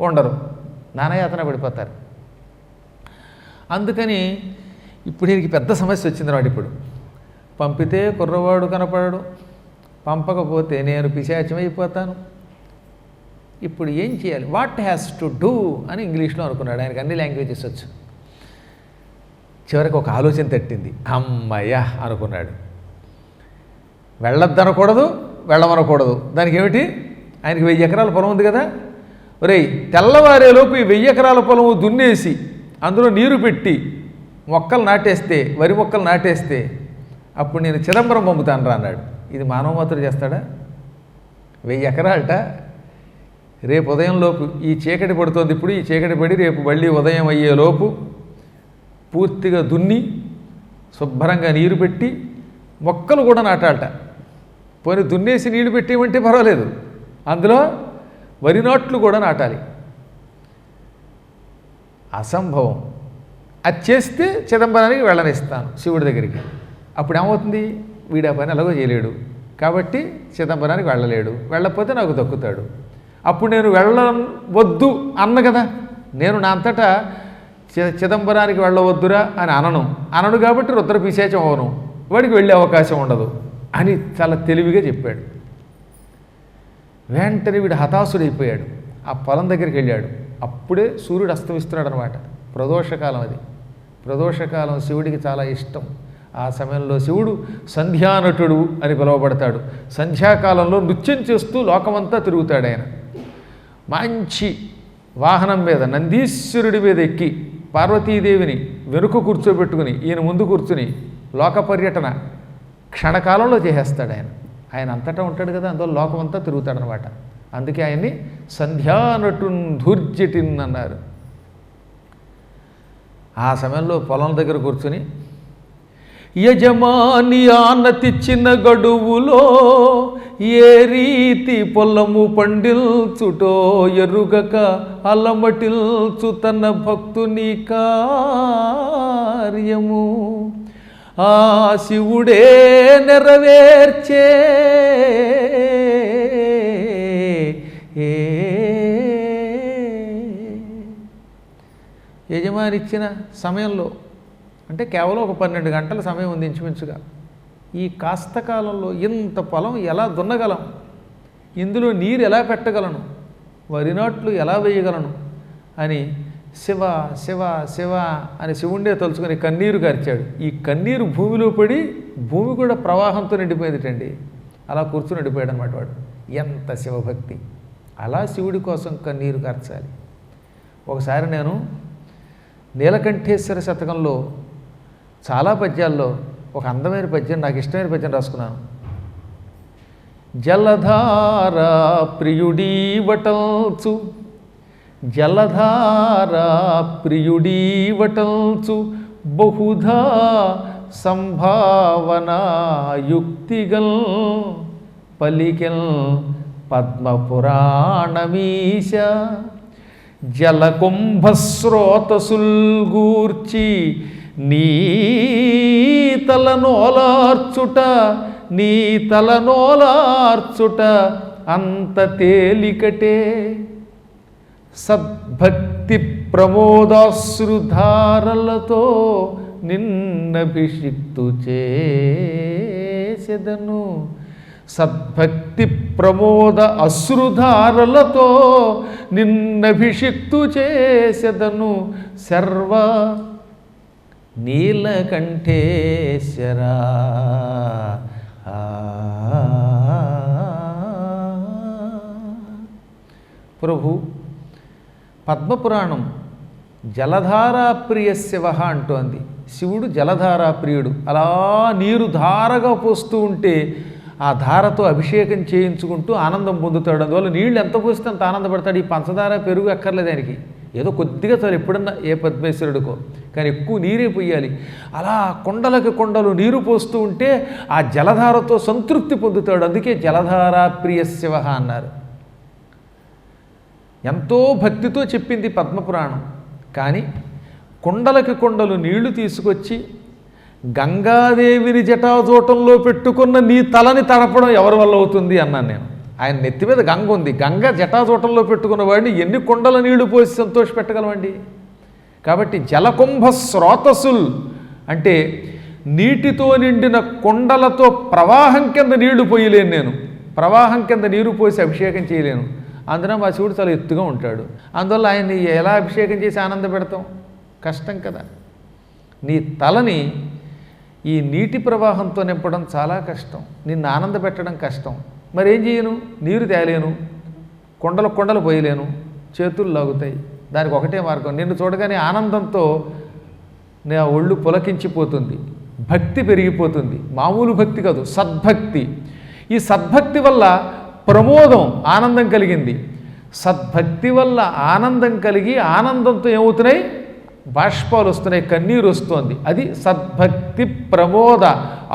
ఉండరు, నానాయాతన పడిపోతారు. అందుకని ఇప్పుడు దీనికి పెద్ద సమస్య వచ్చింది అన్నమాట. ఇప్పుడు పంపితే కుర్రవాడు కనపడడు, పంపకపోతే నేను పిశాచమైపోతాను. ఇప్పుడు ఏం చేయాలి? వాట్ హ్యాస్ టు డూ అని ఇంగ్లీష్లో అనుకున్నాడు. ఆయనకు అన్ని లాంగ్వేజెస్ వచ్చు. చివరికి ఒక ఆలోచన తట్టింది. అమ్మయ్య అనుకున్నాడు. వెళ్ళొద్దనకూడదు, వెళ్ళమనకూడదు. దానికి ఏమిటి? ఆయనకి 1000 ఎకరాల పొలం ఉంది కదా. ఒరేయ్, తెల్లవారేలోపు ఈ 1000 ఎకరాల పొలము దున్నేసి అందులో నీరు పెట్టి మొక్కలు నాటేస్తే, వరి మొక్కలు నాటేస్తే అప్పుడు నేను చిదంబరం పంపుతాను రా అన్నాడు. ఇది మానవ మాత్రుడు చేస్తాడా? 1000 ఎకరాలట. రేపు ఉదయంలోపు ఈ చీకటి పడుతోంది, ఇప్పుడు ఈ చీకటి పడి రేపు మళ్ళీ ఉదయం అయ్యేలోపు పూర్తిగా దున్ని శుభ్రంగా నీరు పెట్టి మొక్కలు కూడా నాటాలట. పోనీ దున్నేసి నీళ్లు పెట్టేయమంటే పర్వాలేదు, అందులో వరి నాట్లు కూడా నాటాలి. అసంభవం. అది చేస్తే చిదంబరానికి వెళ్ళనిస్తాను శివుడి దగ్గరికి. అప్పుడు ఏమవుతుంది? వీడా పని ఎలాగో చేయలేడు కాబట్టి చిదంబరానికి వెళ్ళలేడు, వెళ్ళకపోతే నాకు దక్కుతాడు. అప్పుడు నేను వెళ్ళవద్దు అన్న కదా, నేను నా అంతటా చిదంబరానికి వెళ్ళవద్దురా అని అనను కాబట్టి రుద్ర పిశాచం అవను, వాడికి వెళ్ళే అవకాశం ఉండదు అని చాలా తెలివిగా చెప్పాడు. వెంటనే వీడు హతాశుడైపోయాడు. ఆ పొలం దగ్గరికి వెళ్ళాడు. అప్పుడే సూర్యుడు అస్తమిస్తున్నాడు అనమాట. ప్రదోషకాలం అది. ప్రదోషకాలం శివుడికి చాలా ఇష్టం. ఆ సమయంలో శివుడు సంధ్యానటుడు అని పిలువబడతాడు. సంధ్యాకాలంలో నృత్యం చేస్తూ లోకమంతా తిరుగుతాడు ఆయన. మంచి వాహనం మీద, నందీశ్వరుడి మీద ఎక్కి పార్వతీదేవిని వెనుక కూర్చోబెట్టుకుని ఈయన ముందు కూర్చుని లోక పర్యటన క్షణకాలంలో చేసేస్తాడు ఆయన. ఆయన అంతటా ఉంటాడు కదా, అందులో లోకమంతా తిరుగుతాడనమాట. అందుకే ఆయన్ని సంధ్యానటున్ ధూర్జటిన్ అన్నారు. ఆ సమయంలో పొలం దగ్గర కూర్చుని యజమాని ఆనతిచ్చిన గడువులో ఏ రీతి పొలము పండిల్చుటో ఎరుగక అలమటిల్చు తన భక్తుని కార్యము ఆ శివుడే నెరవేర్చే యజమాని ఇచ్చిన సమయంలో, అంటే కేవలం ఒక 12 గంటల సమయం ఉంది ఇంచుమించుగా. ఈ కాస్త కాలంలో ఇంత పొలం ఎలా దున్నగలం, ఇందులో నీరు ఎలా పెట్టగలను, వరి నాట్లు ఎలా వేయగలను అని శివ శివ శివ అని శివుండే తలుచుకొని కన్నీరు గార్చాడు. ఈ కన్నీరు భూమిలో పడి భూమి కూడా ప్రవాహంతో నిండిపోయిందిటండి. అలా కూర్చుని నిండిపోయాడు అనమాట వాడు. ఎంత శివభక్తి! అలా శివుడి కోసం కన్నీరు కార్చాలి. ఒకసారి నేను నీలకంఠేశ్వర శతకంలో చాలా పద్యాల్లో ఒక అందమైన పద్యం, నాకు ఇష్టమైన పద్యం రాసుకున్నాను. జలధార ప్రియుడీ వటల్చు, జలధార ప్రియుడీ వటల్చు బహుధా సంభావనాయుక్తిగల్ పలికెల్ పద్మపురాణమీశ జలకుంభస్రోతసుల్గూర్చి నీ తలనోలార్చుట అంత తేలికటే సద్భక్తి ప్రమోదాశ్రుధారలతో నిన్నభిషిక్తు చేసెదను. సద్భక్తి ప్రమోద అశ్రుధారలతో నిన్నభిషిక్తు చేసెదను. సర్వ నీలకంఠేశ్వరా ప్రభు. పద్మపురాణం జలధారాప్రియ శివ అంటోంది. శివుడు జలధారాప్రియుడు. అలా నీరు ధారగా పోస్తూ ఉంటే ఆ ధారతో అభిషేకం చేయించుకుంటూ ఆనందం పొందుతాడు. అందువల్ల నీళ్ళు ఎంత పోస్తే అంత ఆనందపడతాడు. ఈ పంచదార పెరుగు అక్కర్లేదు ఆయనకి, ఏదో కొద్దిగా చాలు ఎప్పుడన్నా ఏ పద్మేశ్వరుడికో, కానీ ఎక్కువ నీరే పొయ్యాలి. అలా కొండలకు కొండలు నీరు పోస్తూ ఉంటే ఆ జలధారతో సంతృప్తి పొందుతాడు. అందుకే జలధారాప్రియ శివ అన్నారు. ఎంతో భక్తితో చెప్పింది పద్మపురాణం. కానీ కొండలకి కొండలు నీళ్లు తీసుకొచ్చి గంగాదేవిని జటాజూటంలో పెట్టుకున్న నీ తలని తడపడం ఎవరి వల్ల అవుతుంది అన్నాను నేను. ఆయన నెత్తి మీద గంగ ఉంది, గంగ జటాజూటంలో పెట్టుకున్న వాడిని ఎన్ని కొండల నీళ్లు పోసి సంతోష పెట్టగలమండి. కాబట్టి జలకుంభ స్రోతసుల్ అంటే నీటితో నిండిన కొండలతో ప్రవాహం కింద నీళ్లు పోయలేను నేను, ప్రవాహం కింద నీరు పోసి అభిషేకం చేయలేను. అందున మా శివుడు చాలా ఎత్తుగా ఉంటాడు. అందువల్ల ఆయన్ని ఎలా అభిషేకం చేసి ఆనంద పెడతాం? కష్టం కదా. నీ తలని ఈ నీటి ప్రవాహంతో నింపడం చాలా కష్టం, నిన్ను ఆనంద పెట్టడం కష్టం. మరి ఏం చేయను? నీరు తేలేను, కొండలు పోయలేను, చేతులు లాగుతాయి. దానికి ఒకటే మార్గం, నిన్ను చూడగానే ఆనందంతో నా ఒళ్ళు పులకించిపోతుంది, భక్తి పెరిగిపోతుంది. మామూలు భక్తి కాదు, సద్భక్తి. ఈ సద్భక్తి వల్ల ప్రమోదం, ఆనందం కలిగింది. సద్భక్తి వల్ల ఆనందం కలిగి ఆనందంతో ఏమవుతున్నాయి? బాష్పాలు వస్తున్నాయి, కన్నీరు వస్తోంది. అది సద్భక్తి ప్రమోద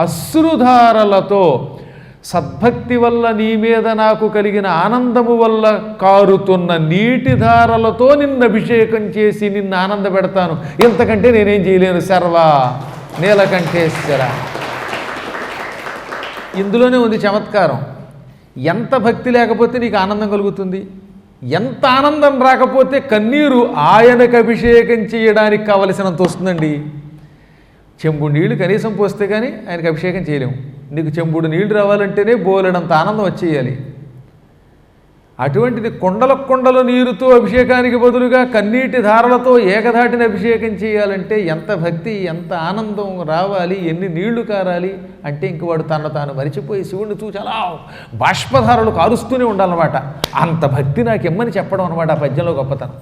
అశ్రుధారలతో. సద్భక్తి వల్ల నీ మీద నాకు కలిగిన ఆనందము వల్ల కారుతున్న నీటి ధారలతో నిన్ను అభిషేకం చేసి నిన్ను ఆనంద పెడతాను. ఇంతకంటే నేనేం చేయలేను. సర్వ నీలకంఠేశ్వర. ఇందులోనే ఉంది చమత్కారం. ఎంత భక్తి లేకపోతే నీకు ఆనందం కలుగుతుంది, ఎంత ఆనందం రాకపోతే కన్నీరు ఆయనకు అభిషేకం చేయడానికి కావలసినంత వస్తుందండి. చెంబు నీళ్లు కనీసం పోస్తే కానీ ఆయనకు అభిషేకం చేయలేము. నీకు చెంబుడు నీళ్లు రావాలంటేనే బోలెడంత ఆనందం వచ్చేయాలి. అటువంటిది కొండల నీరుతో అభిషేకానికి బదులుగా కన్నీటి ధారలతో ఏకధాటిని అభిషేకం చేయాలంటే ఎంత భక్తి, ఎంత ఆనందం రావాలి, ఎన్ని నీళ్లు కారాలి అంటే ఇంక వాడు తన తాను మరిచిపోయి శివుడిని చూసి అలా బాష్పధారలు కారుస్తూనే ఉండాలన్నమాట. అంత భక్తి నాకు ఇమ్మని చెప్పడం అనమాట ఆ పద్యంలో గొప్పతనం.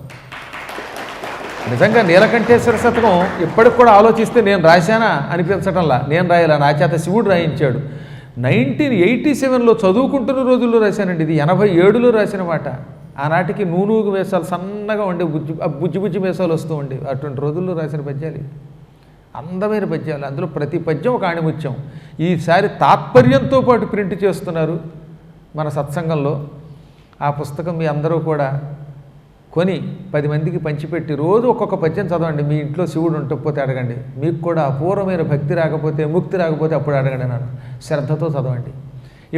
నిజంగా నీలకంఠేశ్వర శతకం ఇప్పటికి కూడా ఆలోచిస్తే నేను రాశానా అనిపించటంలా. నేను రాయాల, నా చేత శివుడు రాయించాడు. 1987లో చదువుకుంటున్న రోజుల్లో రాశానండి. ఇది 87లో రాసిన మాట. ఆనాటికి నూనూగు వేషాలు సన్నగా ఉండే, బుజ్జి వేషాలు వస్తూ ఉండే అటువంటి రోజుల్లో రాసిన పద్యాలు. అందమైన పద్యాలు, అందులో ప్రతి పద్యం ఒక ఆణిముత్యం. ఈసారి తాత్పర్యంతో పాటు ప్రింట్ చేస్తున్నారు మన సత్సంగంలో. ఆ పుస్తకం మీ అందరూ కూడా కొని 10 మందికి పంచిపెట్టి రోజు ఒక్కొక్క పద్యం చదవండి. మీ ఇంట్లో శివుడు ఉండకపోతే అడగండి. మీకు కూడా అపూర్వమైన భక్తి రాకపోతే, ముక్తి రాకపోతే అప్పుడు అడగండి. నన్ను శ్రద్ధతో చదవండి.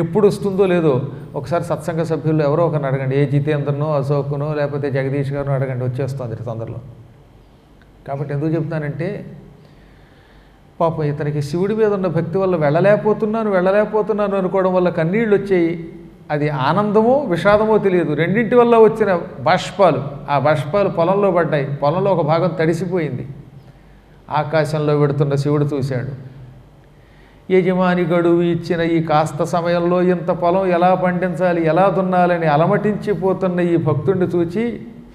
ఎప్పుడు వస్తుందో లేదో ఒకసారి సత్సంగ సభ్యుల్లో ఎవరో ఒకరిని అడగండి. ఏ జితేంద్రనో, అశోక్నో, లేకపోతే జగదీష్ గారినో అడగండి, వచ్చేస్తుంది తొందరలో. కాబట్టి ఎందుకు చెప్తానంటే, పాపం ఇతనికి శివుడి మీద ఉన్న భక్తి వల్ల వెళ్ళలేకపోతున్నాను అనుకోవడం వల్ల కన్నీళ్ళు వచ్చాయి. అది ఆనందమో విషాదమో తెలియదు. రెండింటి వల్ల వచ్చిన బాష్పాలు, ఆ బాష్పాలు పొలంలో పడ్డాయి. పొలంలో ఒక భాగం తడిసిపోయింది. ఆకాశంలో పెడుతున్న శివుడు చూశాడు. యజమాని గడువు ఇచ్చిన ఈ కాస్త సమయంలో ఇంత పొలం ఎలా పండించాలి, ఎలా దున్నాలని అలమటించిపోతున్న ఈ భక్తుడిని చూచి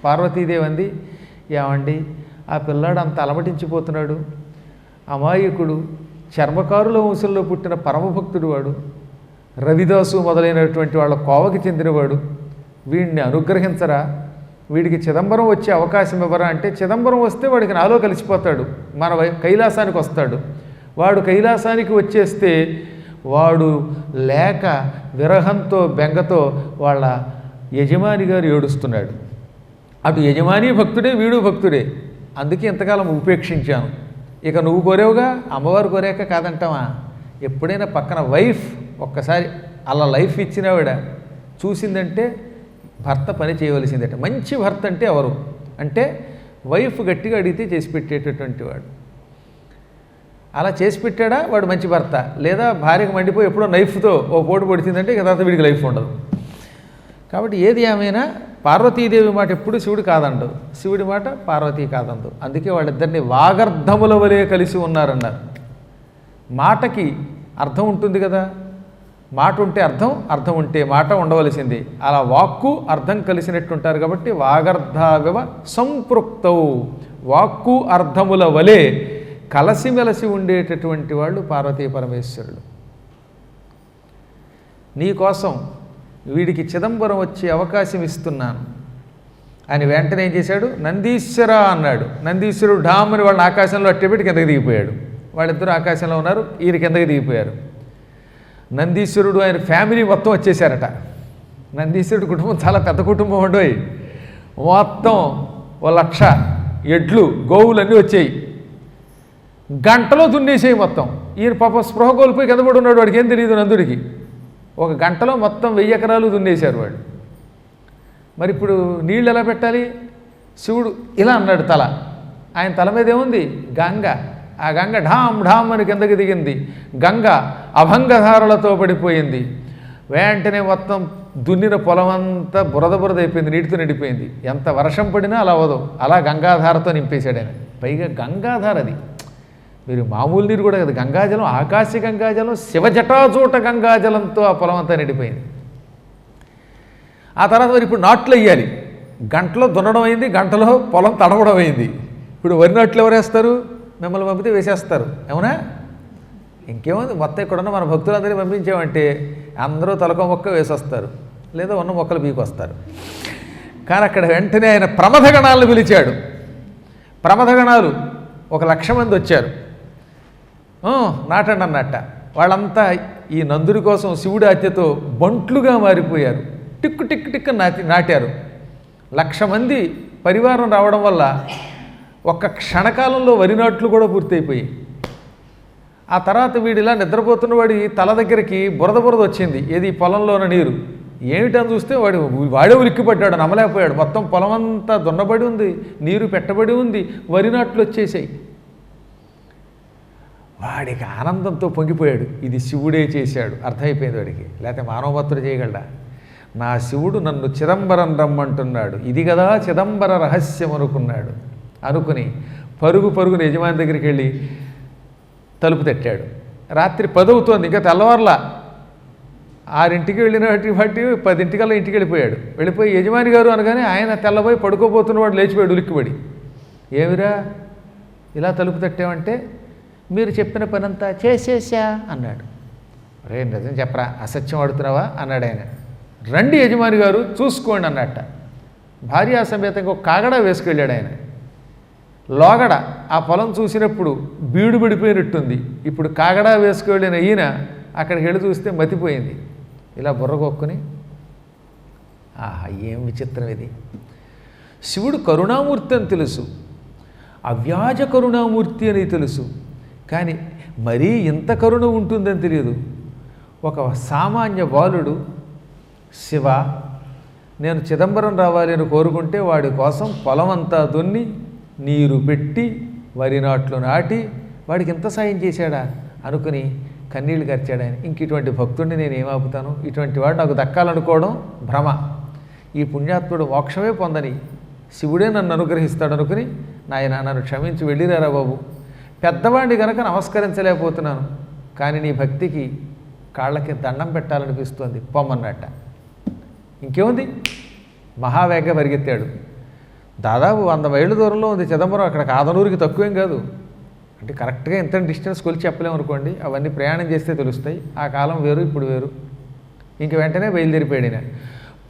పార్వతీదేవి అంది, ఏమండి ఆ పిల్లాడు అంత అలమటించిపోతున్నాడు, అమాయకుడు, చర్మకారుల వంశంలో పుట్టిన పరమభక్తుడు వాడు, రవిదాసు మొదలైనటువంటి వాళ్ళ కోవకి చెందినవాడు, వీడిని అనుగ్రహించరా, వీడికి చిదంబరం వచ్చే అవకాశం ఇవ్వరా అంటే, చిదంబరం వస్తే వాడికి నాలో కలిసిపోతాడు, మన కైలాసానికి వస్తాడు. వాడు కైలాసానికి వచ్చేస్తే వాడు లేక విరహంతో బెంగతో వాళ్ళ యజమాని గారు ఏడుస్తున్నాడు. అటు యజమాని భక్తుడే, వీడు భక్తుడే. అందుకే ఇంతకాలం ఉపేక్షించాను. ఇక నువ్వు కోరేవుగా, అమ్మవారు కోరాక కాదంటావా? ఎప్పుడైనా పక్కన వైఫ్ ఒక్కసారి అలా లైఫ్ ఇచ్చినవిడ చూసిందంటే భర్త పని చేయవలసిందట. మంచి భర్త అంటే ఎవరు అంటే వైఫ్ గట్టిగా అడిగితే చేసి పెట్టేటటువంటి వాడు. అలా చేసి పెట్టాడా వాడు మంచి భర్త. లేదా భార్యకు మండిపోయి ఎప్పుడో నైఫ్తో ఓ పోటు పొడిచిందంటే ఇక తర్వాత వీడికి లైఫ్ ఉండదు. కాబట్టి ఏది ఏమైనా పార్వతీదేవి మాట ఎప్పుడు శివుడు కాదండు, శివుడి మాట పార్వతీ కాదందు. అందుకే వాళ్ళిద్దరిని వాగర్ధముల వలె కలిసి ఉన్నారన్నారు. మాటకి అర్థం ఉంటుంది కదా, మాట ఉంటే అర్థం, అర్థం ఉంటే మాట ఉండవలసింది. అలా వాక్కు అర్థం కలిసినట్టుంటారు కాబట్టి వాగర్ధావివ సంపృక్తౌ, వాక్కు అర్థముల వలె కలసిమెలసి ఉండేటటువంటి వాళ్ళు పార్వతీ పరమేశ్వరులు. నీకోసం వీడికి చిదంబరం వచ్చే అవకాశం ఇస్తున్నాను అని వెంటనే ఏం చేశాడు, నందీశ్వర అన్నాడు. నందీశ్వరుడు ఢామని వాళ్ళని ఆకాశంలో అట్టేపెట్టి కిందకి దిగిపోయాడు. వాళ్ళిద్దరూ ఆకాశంలో ఉన్నారు, ఈయన కిందకి దిగిపోయారు. నందీశ్వరుడు ఆయన ఫ్యామిలీ మొత్తం వచ్చేసారట. నందీశ్వరుడు కుటుంబం చాలా పెద్ద కుటుంబం ఉండోయి. మొత్తం 1,00,000 ఎడ్లు గోవులు అన్నీ వచ్చాయి. గంటలో దున్నేసాయి మొత్తం. ఈయన పాప స్పృహ కోల్పోయి కింద పడి ఉన్నాడు, వాడికి ఏం తెలియదు నందుడికి. ఒక గంటలో మొత్తం 1000 ఎకరాలు దున్నేశారు వాడు. మరి ఇప్పుడు నీళ్ళు ఎలా పెట్టాలి? శివుడు ఇలా అన్నాడు తల. ఆయన తల మీద ఏముంది? గంగ. ఆ గంగ ఢామ్ ఢామ్ అని కిందకి దిగింది. గంగ అభంగధారలతో పడిపోయింది. వెంటనే మొత్తం దున్నిన పొలం అంతా బురద బురద అయిపోయింది, నీటితో నిండిపోయింది. ఎంత వర్షం పడినా అలా అవదు. అలా గంగాధారతో నింపేశాడు ఆయన. పైగా గంగాధార అది, మీరు మామూలు నీరు కూడా కదా, గంగాజలం, ఆకాశ గంగాజలం, శివజటాజూట గంగాజలంతో ఆ పొలం అంతా నిండిపోయింది. ఆ తర్వాత మరి ఇప్పుడు నాట్లు వేయాలి. గంటలో దున్నడం అయింది, గంటలో పొలం తడవడం అయింది. ఇప్పుడు వరి నాట్లు ఎవరు వేస్తారు? మిమ్మల్ని పంపితే వేసేస్తారు, అవునా? ఇంకేముంది, మొత్తం ఇక్కడున్న మన భక్తులందరినీ పంపించామంటే అందరూ తలకో మొక్క వేసొస్తారు, లేదా ఉన్న మొక్కలు బీకొస్తారు. కానీ అక్కడ వెంటనే ఆయన ప్రమథగణాలను పిలిచాడు. ప్రమథగణాలు 1,00,000 మంది వచ్చారు. నాటండి అన్నట్ట. వాళ్ళంతా ఈ నందుడి కోసం శివుడి ఆజ్ఞతో బంట్లుగా మారిపోయారు. టిక్కు టిక్కు టిక్కు నాటారు. 1,00,000 మంది పరివారం రావడం వల్ల ఒక్క క్షణకాలంలో వరి నాట్లు కూడా పూర్తయిపోయాయి. ఆ తర్వాత వీడిలా నిద్రపోతున్న వాడి తల దగ్గరికి బురద బురద వచ్చింది. ఏది? పొలంలోన నీరు. ఏమిటని చూస్తే వాడే ఉలిక్కిపడ్డాడు, నమ్మలేకపోయాడు. మొత్తం పొలం అంతా దున్నబడి ఉంది, నీరు పెట్టబడి ఉంది, వరి నాట్లు వచ్చేసాయి. వాడికి ఆనందంతో పొంగిపోయాడు. ఇది శివుడే చేశాడు, అర్థమైపోయింది వాడికి. లేకపోతే మానవభక్తుడు చేయగలడా? నా శివుడు నన్ను చిదంబరం రమ్మంటున్నాడు, ఇది కదా చిదంబర రహస్యం అనుకున్నాడు. అనుకుని పరుగున యజమాని దగ్గరికి వెళ్ళి తలుపు తట్టాడు. రాత్రి 10 అవుతోంది, ఇంకా తెల్లవారులా. 6ంటికి వెళ్ళిన వాటి 10ంటికల్లా ఇంటికి వెళ్ళిపోయాడు. వెళ్ళిపోయి యజమాని గారు అనగానే ఆయన తెల్లబోయి పడుకోబోతున్నవాడు లేచిపోయాడు ఉలిక్కిపడి. ఏమిరా ఇలా తలుపు తట్టామంటే, మీరు చెప్పిన పనంతా చేసేసా అన్నాడు. రే నిజం చెప్పరా, అసత్యం ఆడుతున్నావా అన్నాడు ఆయన. రండి యజమాని గారు చూసుకోండి అన్నట్ట. భార్యా సమేతంగా ఒక కాగడ వేసుకెళ్ళాడు ఆయన. లోగడ ఆ పొలం చూసినప్పుడు బీడు పడిపోయినట్టుంది. ఇప్పుడు కాగడా వేసుకెళ్ళిన ఈయన అక్కడికి వెళ్ళి చూస్తే మతిపోయింది. ఇలా బుర్రగొక్కుని, ఆహా ఏం విచిత్రం ఇది, శివుడు కరుణామూర్తి అని తెలుసు, అవ్యాజ కరుణామూర్తి అని తెలుసు, కానీ మరీ ఇంత కరుణ ఉంటుందని తెలియదు. ఒక సామాన్య బాలుడు శివ, నేను చిదంబరం రావాలి అని కోరుకుంటే వాడి కోసం పొలం అంతా దున్ని నీరు పెట్టి వరి నాట్లు నాటి వాడికి ఇంత సాయం చేశాడా అనుకుని కన్నీళ్లు కార్చాడు ఆయన. ఇంక ఇటువంటి భక్తుడిని నేను ఏమాపుతాను, ఇటువంటి వాడు నాకు దక్కాలనుకోవడం భ్రమ. ఈ పుణ్యాత్ముడు మోక్షమే పొందని శివుడే నన్ను అనుగ్రహిస్తాడు అనుకుని, నాయన నన్ను క్షమించి వెళ్ళిరారా బాబు, పెద్దవాడిని కనుక నమస్కరించలేకపోతున్నాను, కానీ నీ భక్తికి కాళ్ళకి దండం పెట్టాలనిపిస్తోంది, పొమ్మన్నట్ట. ఇంకేముంది, మహావేగంగా పరిగెత్తాడు. దాదాపు 100 మైళ్ళ దూరంలో ఉంది చిదంబరం. అక్కడ కాదనూరుకి తక్కువేం కాదు. అంటే కరెక్ట్గా ఎంత డిస్టెన్స్ కొలిచి చెప్పలేము అనుకోండి, అవన్నీ ప్రయాణం చేస్తే తెలుస్తాయి. ఆ కాలం వేరు, ఇప్పుడు వేరు. ఇంక వెంటనే బయలుదేరిపోయాడిన.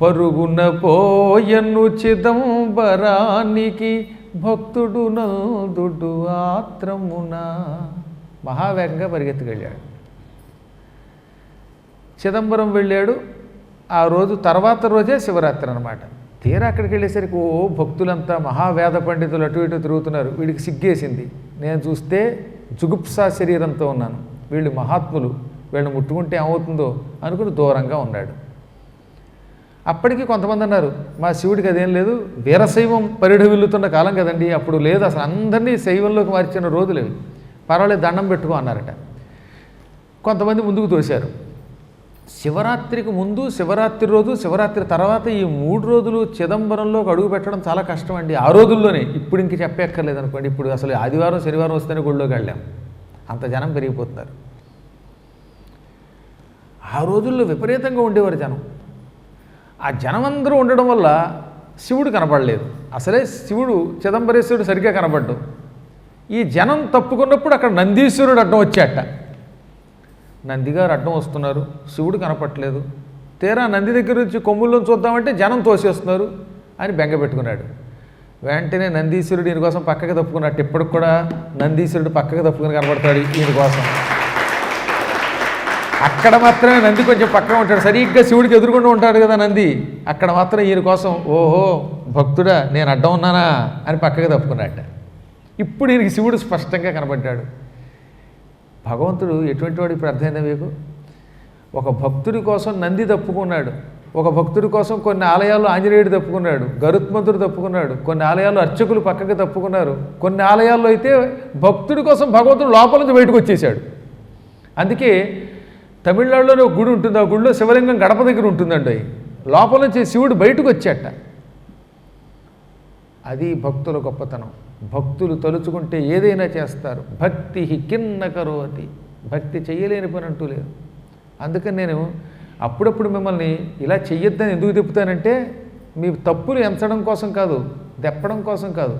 పరుగున పోయను చిదంబరానికి భక్తుడు నందుడు ఆత్రమున. మహావేగంగా పరిగెత్తుకెళ్ళాడు. చిదంబరం వెళ్ళాడు. ఆ రోజు తర్వాత రోజే శివరాత్రి అనమాట. తీరా అక్కడికి వెళ్ళేసరికి ఓ భక్తులంతా మహావేద పండితులు అటు ఇటు తిరుగుతున్నారు. వీడికి సిగ్గేసింది. నేను చూస్తే జుగుప్సా శరీరంతో ఉన్నాను, వీళ్ళు మహాత్ములు, వీళ్ళని ముట్టుకుంటే ఏమవుతుందో అనుకుని దూరంగా ఉన్నాడు. అప్పటికి కొంతమంది అన్నారు, మా శివుడికి అదేం లేదు, వీరశైవం పరిఢవిల్లుతున్న కాలం కదండి, అప్పుడు లేదు, అసలు అందరినీ శైవంలోకి మార్చిన రోజులు అవి, పర్వాలేదు దండం పెట్టుకో అన్నారట. కొంతమంది ముందుకు తోశారు. శివరాత్రికి ముందు, శివరాత్రి రోజు, శివరాత్రి తర్వాత ఈ 3 రోజులు చిదంబరంలోకి అడుగు పెట్టడం చాలా కష్టం అండి. ఆ రోజుల్లోనే, ఇప్పుడు ఇంక చెప్పక్కర్లేదు అనుకోండి, ఇప్పుడు అసలు ఆదివారం శనివారం వస్తేనే గుళ్ళోకి వెళ్ళాం, అంత జనం పెరిగిపోతున్నారు. ఆ రోజుల్లో విపరీతంగా ఉండేవారు జనం. ఆ జనమందరూ ఉండడం వల్ల శివుడు కనపడలేదు. అసలే శివుడు చిదంబరేశ్వరుడు సరిగ్గా కనపడ్డు. ఈ జనం తప్పుకున్నప్పుడు అక్కడ నందీశ్వరుడు అడ్డం వచ్చాట. నందిగారు అడ్డం వస్తున్నారు, శివుడు కనపట్లేదు. తీరా నంది దగ్గర నుంచి కొమ్ముల్లో చూద్దామంటే జనం తోసేస్తున్నారు అని బెంగ పెట్టుకున్నాడు. వెంటనే నందీశ్వరుడు ఈయన కోసం పక్కకి తప్పుకున్నట్టు, ఇప్పటికి కూడా నందీశ్వరుడు పక్కకి తప్పుకుని కనపడతాడు ఈయన కోసం. అక్కడ మాత్రమే నంది కొంచెం పక్కన ఉంటాడు, సరిగ్గా శివుడికి ఎదురుకుండా ఉంటాడు కదా నంది, అక్కడ మాత్రం ఈయన కోసం ఓహో భక్తుడా నేను అడ్డం ఉన్నానా అని పక్కకి తప్పుకున్నట్ట. ఇప్పుడు ఈయనకి శివుడు స్పష్టంగా కనబడ్డాడు. భగవంతుడు ఎటువంటి వాడు ఇప్పుడు అర్థమైందా మీకు? ఒక భక్తుడి కోసం నంది తప్పుకున్నాడు, ఒక భక్తుడి కోసం కొన్ని ఆలయాల్లో ఆంజనేయుడు తప్పుకున్నాడు, గరుత్మంతుడు తప్పుకున్నాడు, కొన్ని ఆలయాల్లో అర్చకులు పక్కకి తప్పుకున్నారు, కొన్ని ఆలయాల్లో అయితే భక్తుడి కోసం భగవంతుడు లోపల నుంచి బయటకు వచ్చేసాడు. అందుకే తమిళనాడులోనే ఒక గుడి ఉంటుంది, ఆ గుడిలో శివలింగం గడప దగ్గర ఉంటుందండి, లోపల నుంచి శివుడు బయటకు వచ్చేట. అది భక్తుల గొప్పతనం. భక్తులు తలుచుకుంటే ఏదైనా చేస్తారు. భక్తి కిన్న కరోతి, భక్తి చెయ్యలేని పని అంటూ లేదు. అందుకని నేను అప్పుడప్పుడు మిమ్మల్ని ఇలా చెయ్యొద్దని ఎందుకు తిప్పుతానంటే, మీ తప్పులు ఎంచడం కోసం కాదు, దెప్పడం కోసం కాదు,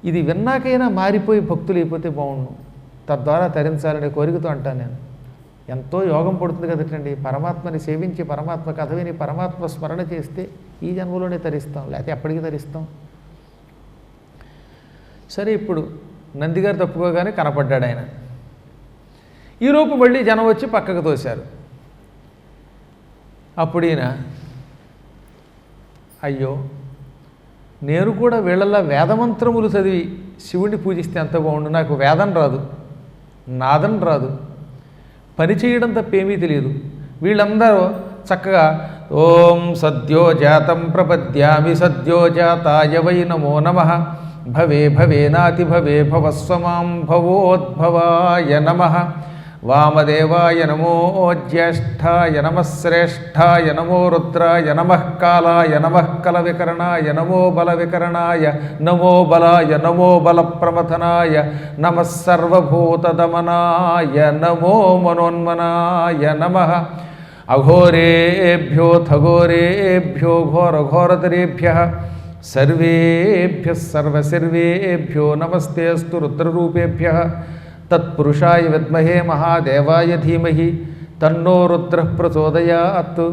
ఇది విన్నాకైనా మారిపోయి భక్తులు అయిపోతే బాగుండు, తద్వారా తరించాలనే కోరికతో అంటాను నేను. ఎంతో యోగం పడుతుంది కదటండి, పరమాత్మని సేవించి పరమాత్మ కథ విని పరమాత్మ స్మరణ చేస్తే ఈ జన్మలోనే తరిస్తాం, లేకపోతే ఎప్పటికీ తరిస్తాం. సరే, ఇప్పుడు నందిగారు తప్పుకోగానే కనపడ్డాడు ఆయన. ఈలోపు మళ్ళీ జనం వచ్చి పక్కకు తోశారు. అప్పుడు ఈయన అయ్యో నేను కూడా వీళ్ళల్లా వేదమంత్రములు చదివి శివుడిని పూజిస్తే ఎంత బాగుండు, నాకు వేదం రాదు, నాదం రాదు, పని చేయడం తప్పేమీ తెలియదు. వీళ్ళందరూ చక్కగా ఓం సద్యోజాతం ప్రపద్యామి సద్యోజాతాయ వై నమో నమః భవే భవేనాతి భవే భవస్వమాం భవోద్భవాయ నమః వామదేవాయ నమో జ్యేష్ఠాయ నమః శ్రేష్ఠాయ నమో రుద్రాయ నమః కాలాయ నమః కలవికరణాయ నమో బలవికరణాయ నమో బలాయ నమో బలప్రమథనాయ నమః సర్వభూతదమనాయ నమో మనోన్మనాయ నమః అఘోరేభ్యో థఘోరేభ్యో ఘోరఘోరతరేభ్యః సర్వేభ్యః సర్వసర్వేభ్యో నమస్తేస్తు రుద్రరూపేభ్యః తత్పురుషాయ విద్మహే మహాదేవాయ ధీమహి తన్నో రుద్రః ప్రచోదయాత్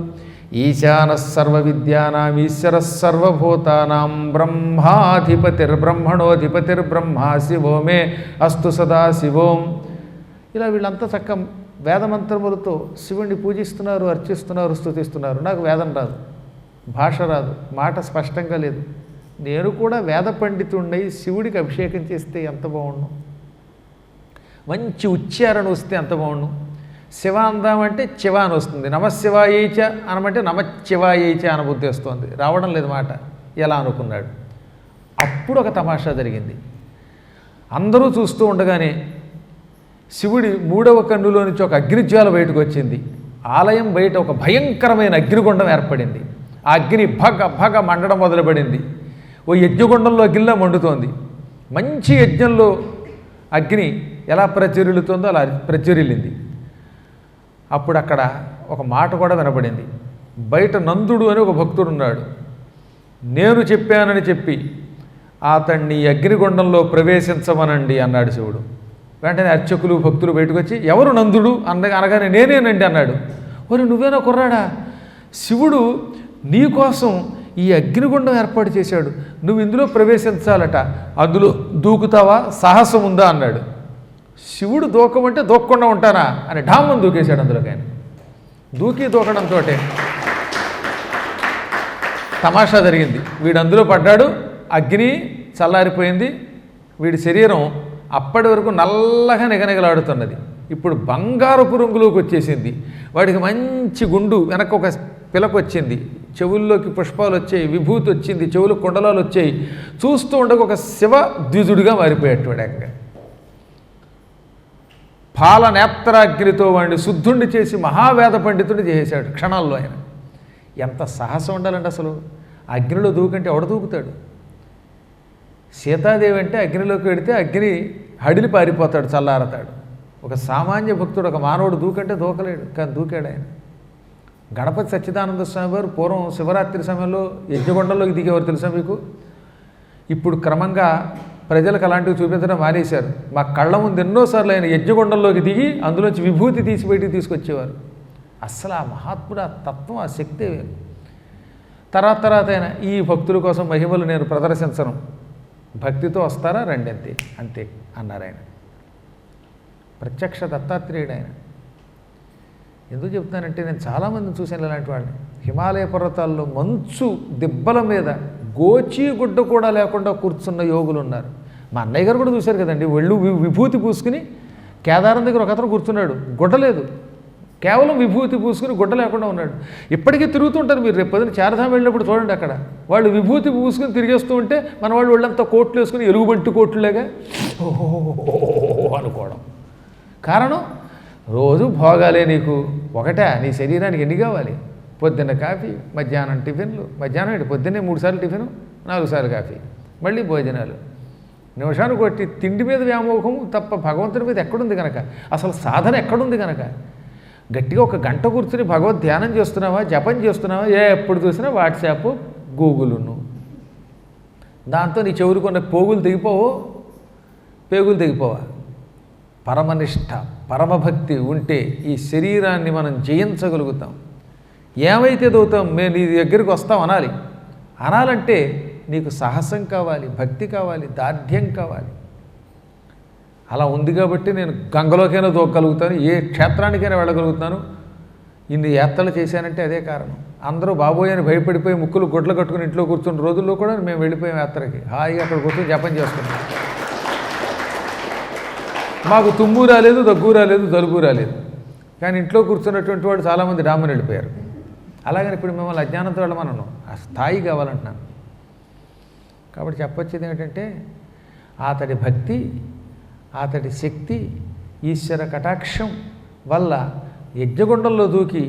ఈశానః సర్వవిద్యానాం ఈశ్వరः సర్వభూతానాం బ్రహ్మాధిపతిర్బ్రహ్మణోధిపతిర్బ్రహ్మా శివో మే అస్తు సదా శివోం. ఇలా వీళ్ళంతా చక్క వేదమంత్రములతో శివుణ్ణి పూజిస్తున్నారు, అర్చిస్తున్నారు, స్తుతిస్తున్నారు. నాకు వేదం రాదు, భాష రాదు, మాట స్పష్టంగా లేదు. నేను కూడా వేద పండితుడినై శివుడికి అభిషేకం చేస్తే ఎంత బాగుండు, మంచి ఉచ్చారణ వస్తే ఎంత బాగుండు. శివ అందామంటే శివ అని వస్తుంది, నమశివాయైచ అనమంటే నమశివాయైచ అనబుద్ధి వస్తుంది, రావడం లేదు మాట. ఎలా అనుకున్నాడు. అప్పుడు ఒక తమాషా జరిగింది. అందరూ చూస్తూ ఉండగానే శివుడి 3వ కన్నులో నుంచి ఒక అగ్నిజ్వాల బయటకు వచ్చింది. ఆలయం బయట ఒక భయంకరమైన అగ్నిగుండం ఏర్పడింది. ఆ అగ్ని భగ భగ మండడం మొదలుపడింది. ఓ యజ్ఞగుండంలో అగ్నిలా మండుతోంది. మంచి యజ్ఞంలో అగ్ని ఎలా ప్రజ్వరిల్లుతుందో అలా ప్రజ్వరిల్లింది. అప్పుడు అక్కడ ఒక మాట కూడా వినపడింది. బయట నందుడు అని ఒక భక్తుడు ఉన్నాడు. నేను చెప్పానని చెప్పి అతన్ని అగ్నిగుండంలో ప్రవేశించమనండి అన్నాడు శివుడు. వెంటనే అర్చకులు భక్తులు బయటకు వచ్చి ఎవరు నందుడు అనగానే నేనేనండి అన్నాడు. ఒరి నువ్వేనా కుర్రాడా, శివుడు నీకోసం ఈ అగ్నిగుండం ఏర్పాటు చేశాడు, నువ్వు ఇందులో ప్రవేశించాలట, అందులో దూకుతావా, సాహసం ఉందా అన్నాడు. శివుడు దూకమంటే దూకకుండా ఉంటానా అని ఢామ్మని దూకేశాడు అందులోకి. ఆయన దూకడంతో తమాషా జరిగింది. వీడు అందులో పడ్డాడు, అగ్ని చల్లారిపోయింది, వీడి శరీరం అప్పటి వరకు నల్లగా నిగనిగలాడుతున్నది ఇప్పుడు బంగారపు రంగులోకి వచ్చేసింది. వాడికి మంచి గుండు, వెనక ఒక పిలకు వచ్చింది, చెవుల్లోకి పుష్పాలు వచ్చాయి, విభూతి వచ్చింది, చెవులు కుండలాలు వచ్చాయి. చూస్తూ ఉండగా ఒక శివ ద్విజుడిగా మారిపోయేటవాడు ఏకంగా. పాల నేత్రాగ్నితో వాడిని శుద్ధుణ్ణి చేసి మహావేద పండితుడిని చేసేశాడు క్షణాల్లో ఆయన. ఎంత సాహసం ఉండాలండి అసలు. అగ్నిలో దూకంటే ఎవడ దూకుతాడు? సీతాదేవి అంటే అగ్నిలోకి వెడితే అగ్ని హడిలి పారిపోతాడు, చల్లారతాడు. ఒక సామాన్య భక్తుడు, ఒక మానవుడు దూకంటే దూకలేడు, కానీ దూకాడు ఆయన. గణపతి సచ్చిదానంద స్వామి వారు పూర్వం శివరాత్రి సమయంలో యజ్ఞగొండంలోకి దిగేవారు తెలుసా మీకు? ఇప్పుడు క్రమంగా ప్రజలకు అలాంటివి చూపించడం మానేశారు. మా కళ్ళ ముందు ఎన్నోసార్లు ఆయన యజ్ఞగొండంలోకి దిగి అందులోంచి విభూతి తీసి బయటికి తీసుకొచ్చేవారు. అస్సలు ఆ మహాత్ముడు, ఆ తత్వం, ఆ శక్తి వేరు. తర్వాత ఆయన ఈ భక్తుల కోసం మహిమలు నేను ప్రదర్శించను, భక్తితో వస్తారా రండి అంతే అంతే అన్నారు ఆయన. ప్రత్యక్ష దత్తాత్రేయుడు ఆయన. ఎందుకు చెప్తానంటే నేను చాలామందిని చూశాను ఇలాంటి వాళ్ళని. హిమాలయ పర్వతాల్లో మంచు దిబ్బల మీద గోచి గుడ్డ కూడా లేకుండా కూర్చున్న యోగులు ఉన్నారు. మా అన్నయ్య గారు కూడా చూశారు కదండి, ఒళ్ళు విభూతి పూసుకుని కేదారం దగ్గర ఒక అతను కూర్చున్నాడు, గుడ్డ లేదు, కేవలం విభూతి పూసుకుని గుడ్డ లేకుండా ఉన్నాడు. ఇప్పటికీ తిరుగుతుంటారు, మీరు రేపు పొద్దున చారధామ వెళ్ళినప్పుడు చూడండి, అక్కడ వాళ్ళు విభూతి పూసుకుని తిరిగేస్తూ ఉంటే మన వాళ్ళు ఒళ్ళంతా కోట్లు వేసుకుని ఎలుగుబంటి కోట్లులాగా ఓహో అనుకోవడం. కారణం రోజు భోగాలే. నీకు ఒకటే, నీ శరీరానికి ఎన్ని కావాలి? పొద్దున్న కాఫీ, మధ్యాహ్నం టిఫిన్లు, మధ్యాహ్నం ఏంటి పొద్దున్నే 3 సార్లు టిఫిను, 4 సార్లు కాఫీ, మళ్ళీ భోజనాలు. నిమిషానికి కొట్టి తిండి మీద వ్యామోహం తప్ప భగవంతుని మీద ఎక్కడుంది కనుక, అసలు సాధన ఎక్కడుంది కనుక. గట్టిగా 1 గంట కూర్చుని భగవద్ ధ్యానం చేస్తున్నావా, జపం చేస్తున్నావా, ఎప్పుడు చూసినా వాట్సాప్, గూగుల్ను. దాంతో నీ చెవులుకున్న పోగులు తెగిపోవో, పేగులు తెగిపోవా. పరమనిష్ట, పరమభక్తి ఉంటే ఈ శరీరాన్ని మనం జయించగలుగుతాం. ఏమైతే దవుతాం, మేము నీ దగ్గరికి వస్తాం అనాలి. అనాలంటే నీకు సాహసం కావాలి, భక్తి కావాలి, దార్ఢ్యం కావాలి. అలా ఉంది కాబట్టి నేను గంగలోకైనా దూకగలుగుతాను, ఏ క్షేత్రానికైనా వెళ్ళగలుగుతాను. ఇన్ని యాత్రలు చేశానంటే అదే కారణం. అందరూ బాబోయ్ అని భయపడిపోయి ముక్కులు గుడ్లు కట్టుకుని ఇంట్లో కూర్చున్న రోజుల్లో కూడా మేము వెళ్ళిపోయాం యాత్రకి. హాయిగా అక్కడ కూర్చొని జపం చేసుకున్నాం. మాకు తుమ్ము రాలేదు, దగ్గు రాలేదు, జలుబు రాలేదు. కానీ ఇంట్లో కూర్చున్నటువంటి వాడు చాలామంది డామని వెళ్ళిపోయారు. అలాగని ఇప్పుడు మిమ్మల్ని అజ్ఞానంతో వెళ్ళమన్నాను, ఆ స్థాయి కావాలంటున్నాను. కాబట్టి చెప్పొచ్చేది ఏమిటంటే అతడి భక్తి, అతడి శక్తి, ఈశ్వర కటాక్షం వల్ల యజ్ఞగుండంలో దూకి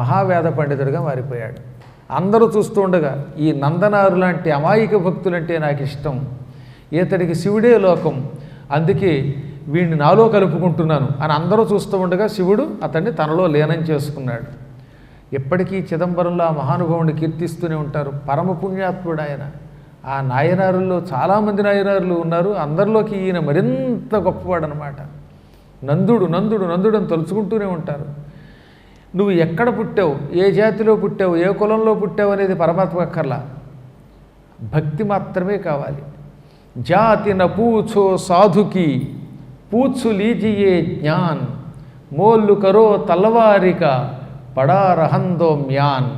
మహావేద పండితుడిగా మారిపోయాడు. అందరూ చూస్తూ ఉండగా ఈ నందనారు లాంటి అమాయక భక్తులంటే నాకు ఇష్టం, ఇతడికి శివుడే లోకం, అందుకే వీడిని నాలో కలుపుకుంటున్నాను అని అందరూ చూస్తూ ఉండగా శివుడు అతన్ని తనలో లీనం చేసుకున్నాడు. ఎప్పటికీ చిదంబరంలో ఆ మహానుభావుని కీర్తిస్తూనే ఉంటారు. పరమ పుణ్యాత్ముడు ఆయన. ఆ నాయనారుల్లో చాలామంది నాయనారులు ఉన్నారు, అందరిలోకి ఈయన మరింత గొప్పవాడు అనమాట. నందుడు నందుడు నందుడు అని తలుచుకుంటూనే ఉంటారు. నువ్వు ఎక్కడ పుట్టావు, ఏ జాతిలో పుట్టావు, ఏ కులంలో పుట్టావు అనేది పరమాత్మ అక్కర్లా, భక్తి మాత్రమే కావాలి. జాతి న పూఛో సాధుకి పూఛు లీజియే జ్ఞాన్, మోల్లు కరో తలవారిక పడా రహందో మ్యాన్.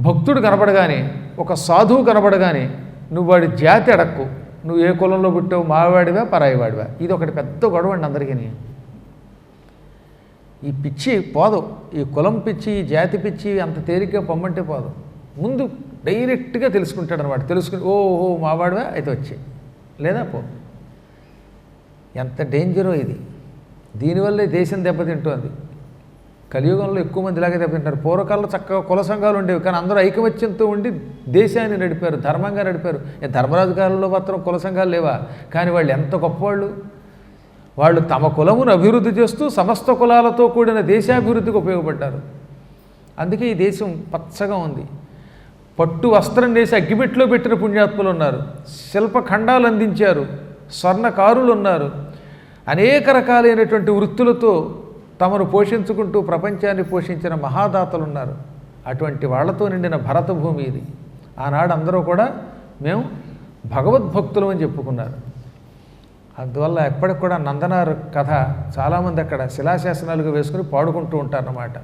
భక్తుడు కనపడగానే, ఒక సాధువు కనపడగానే నువ్వు వాడి జాతి అడక్కు, నువ్వు ఏ కులంలో పుట్టావు, మావాడివా పరాయివాడివా. ఇది ఒకటి పెద్ద గొడవ అండి అందరికీ. ఈ పిచ్చి పోదు, ఈ కులం పిచ్చి, ఈ జాతి పిచ్చి అంత తేలిగ్గా పొమ్మంటే పోదు. ముందు డైరెక్ట్గా తెలుసుకుంటాడు అనమాట. తెలుసుకుని ఓహో మావాడివా అయితే వచ్చి, లేదా పో. ఎంత డేంజరో ఇది. దీనివల్లే దేశం దెబ్బతింటోంది. కలియుగంలో ఎక్కువ మంది ఇలాగే దెబ్బతింటారు. పూర్వకాలంలో చక్కగా కుల సంఘాలు ఉండేవి, కానీ అందరూ ఐకమత్యంతో ఉండి దేశాన్ని నడిపారు, ధర్మంగా నడిపారు. ధర్మరాజు కాలంలో మాత్రం కుల సంఘాలు లేవా? కానీ వాళ్ళు ఎంత గొప్పవాళ్ళు. వాళ్ళు తమ కులమును అభివృద్ధి చేస్తూ సమస్త కులాలతో కూడిన దేశాభివృద్ధికి ఉపయోగపడ్డారు. అందుకే ఈ దేశం పచ్చగా ఉంది. పట్టు వస్త్రం వేసి అగ్గిపెట్టులో పెట్టిన పుణ్యాత్ములు ఉన్నారు, శిల్పఖండాలు అందించారు, స్వర్ణకారులు ఉన్నారు, అనేక రకాలైనటువంటి వృత్తులతో తమను పోషించుకుంటూ ప్రపంచాన్ని పోషించిన మహాదాతలు ఉన్నారు. అటువంటి వాళ్లతో నిండిన భరతభూమి ఇది. ఆనాడు అందరూ కూడా మేము భగవద్భక్తులు అని చెప్పుకున్నారు. అందువల్ల ఎప్పటికి కూడా నందనార్ కథ చాలామంది అక్కడ శిలాశాసనాలుగా వేసుకుని పాడుకుంటూ ఉంటారన్నమాట.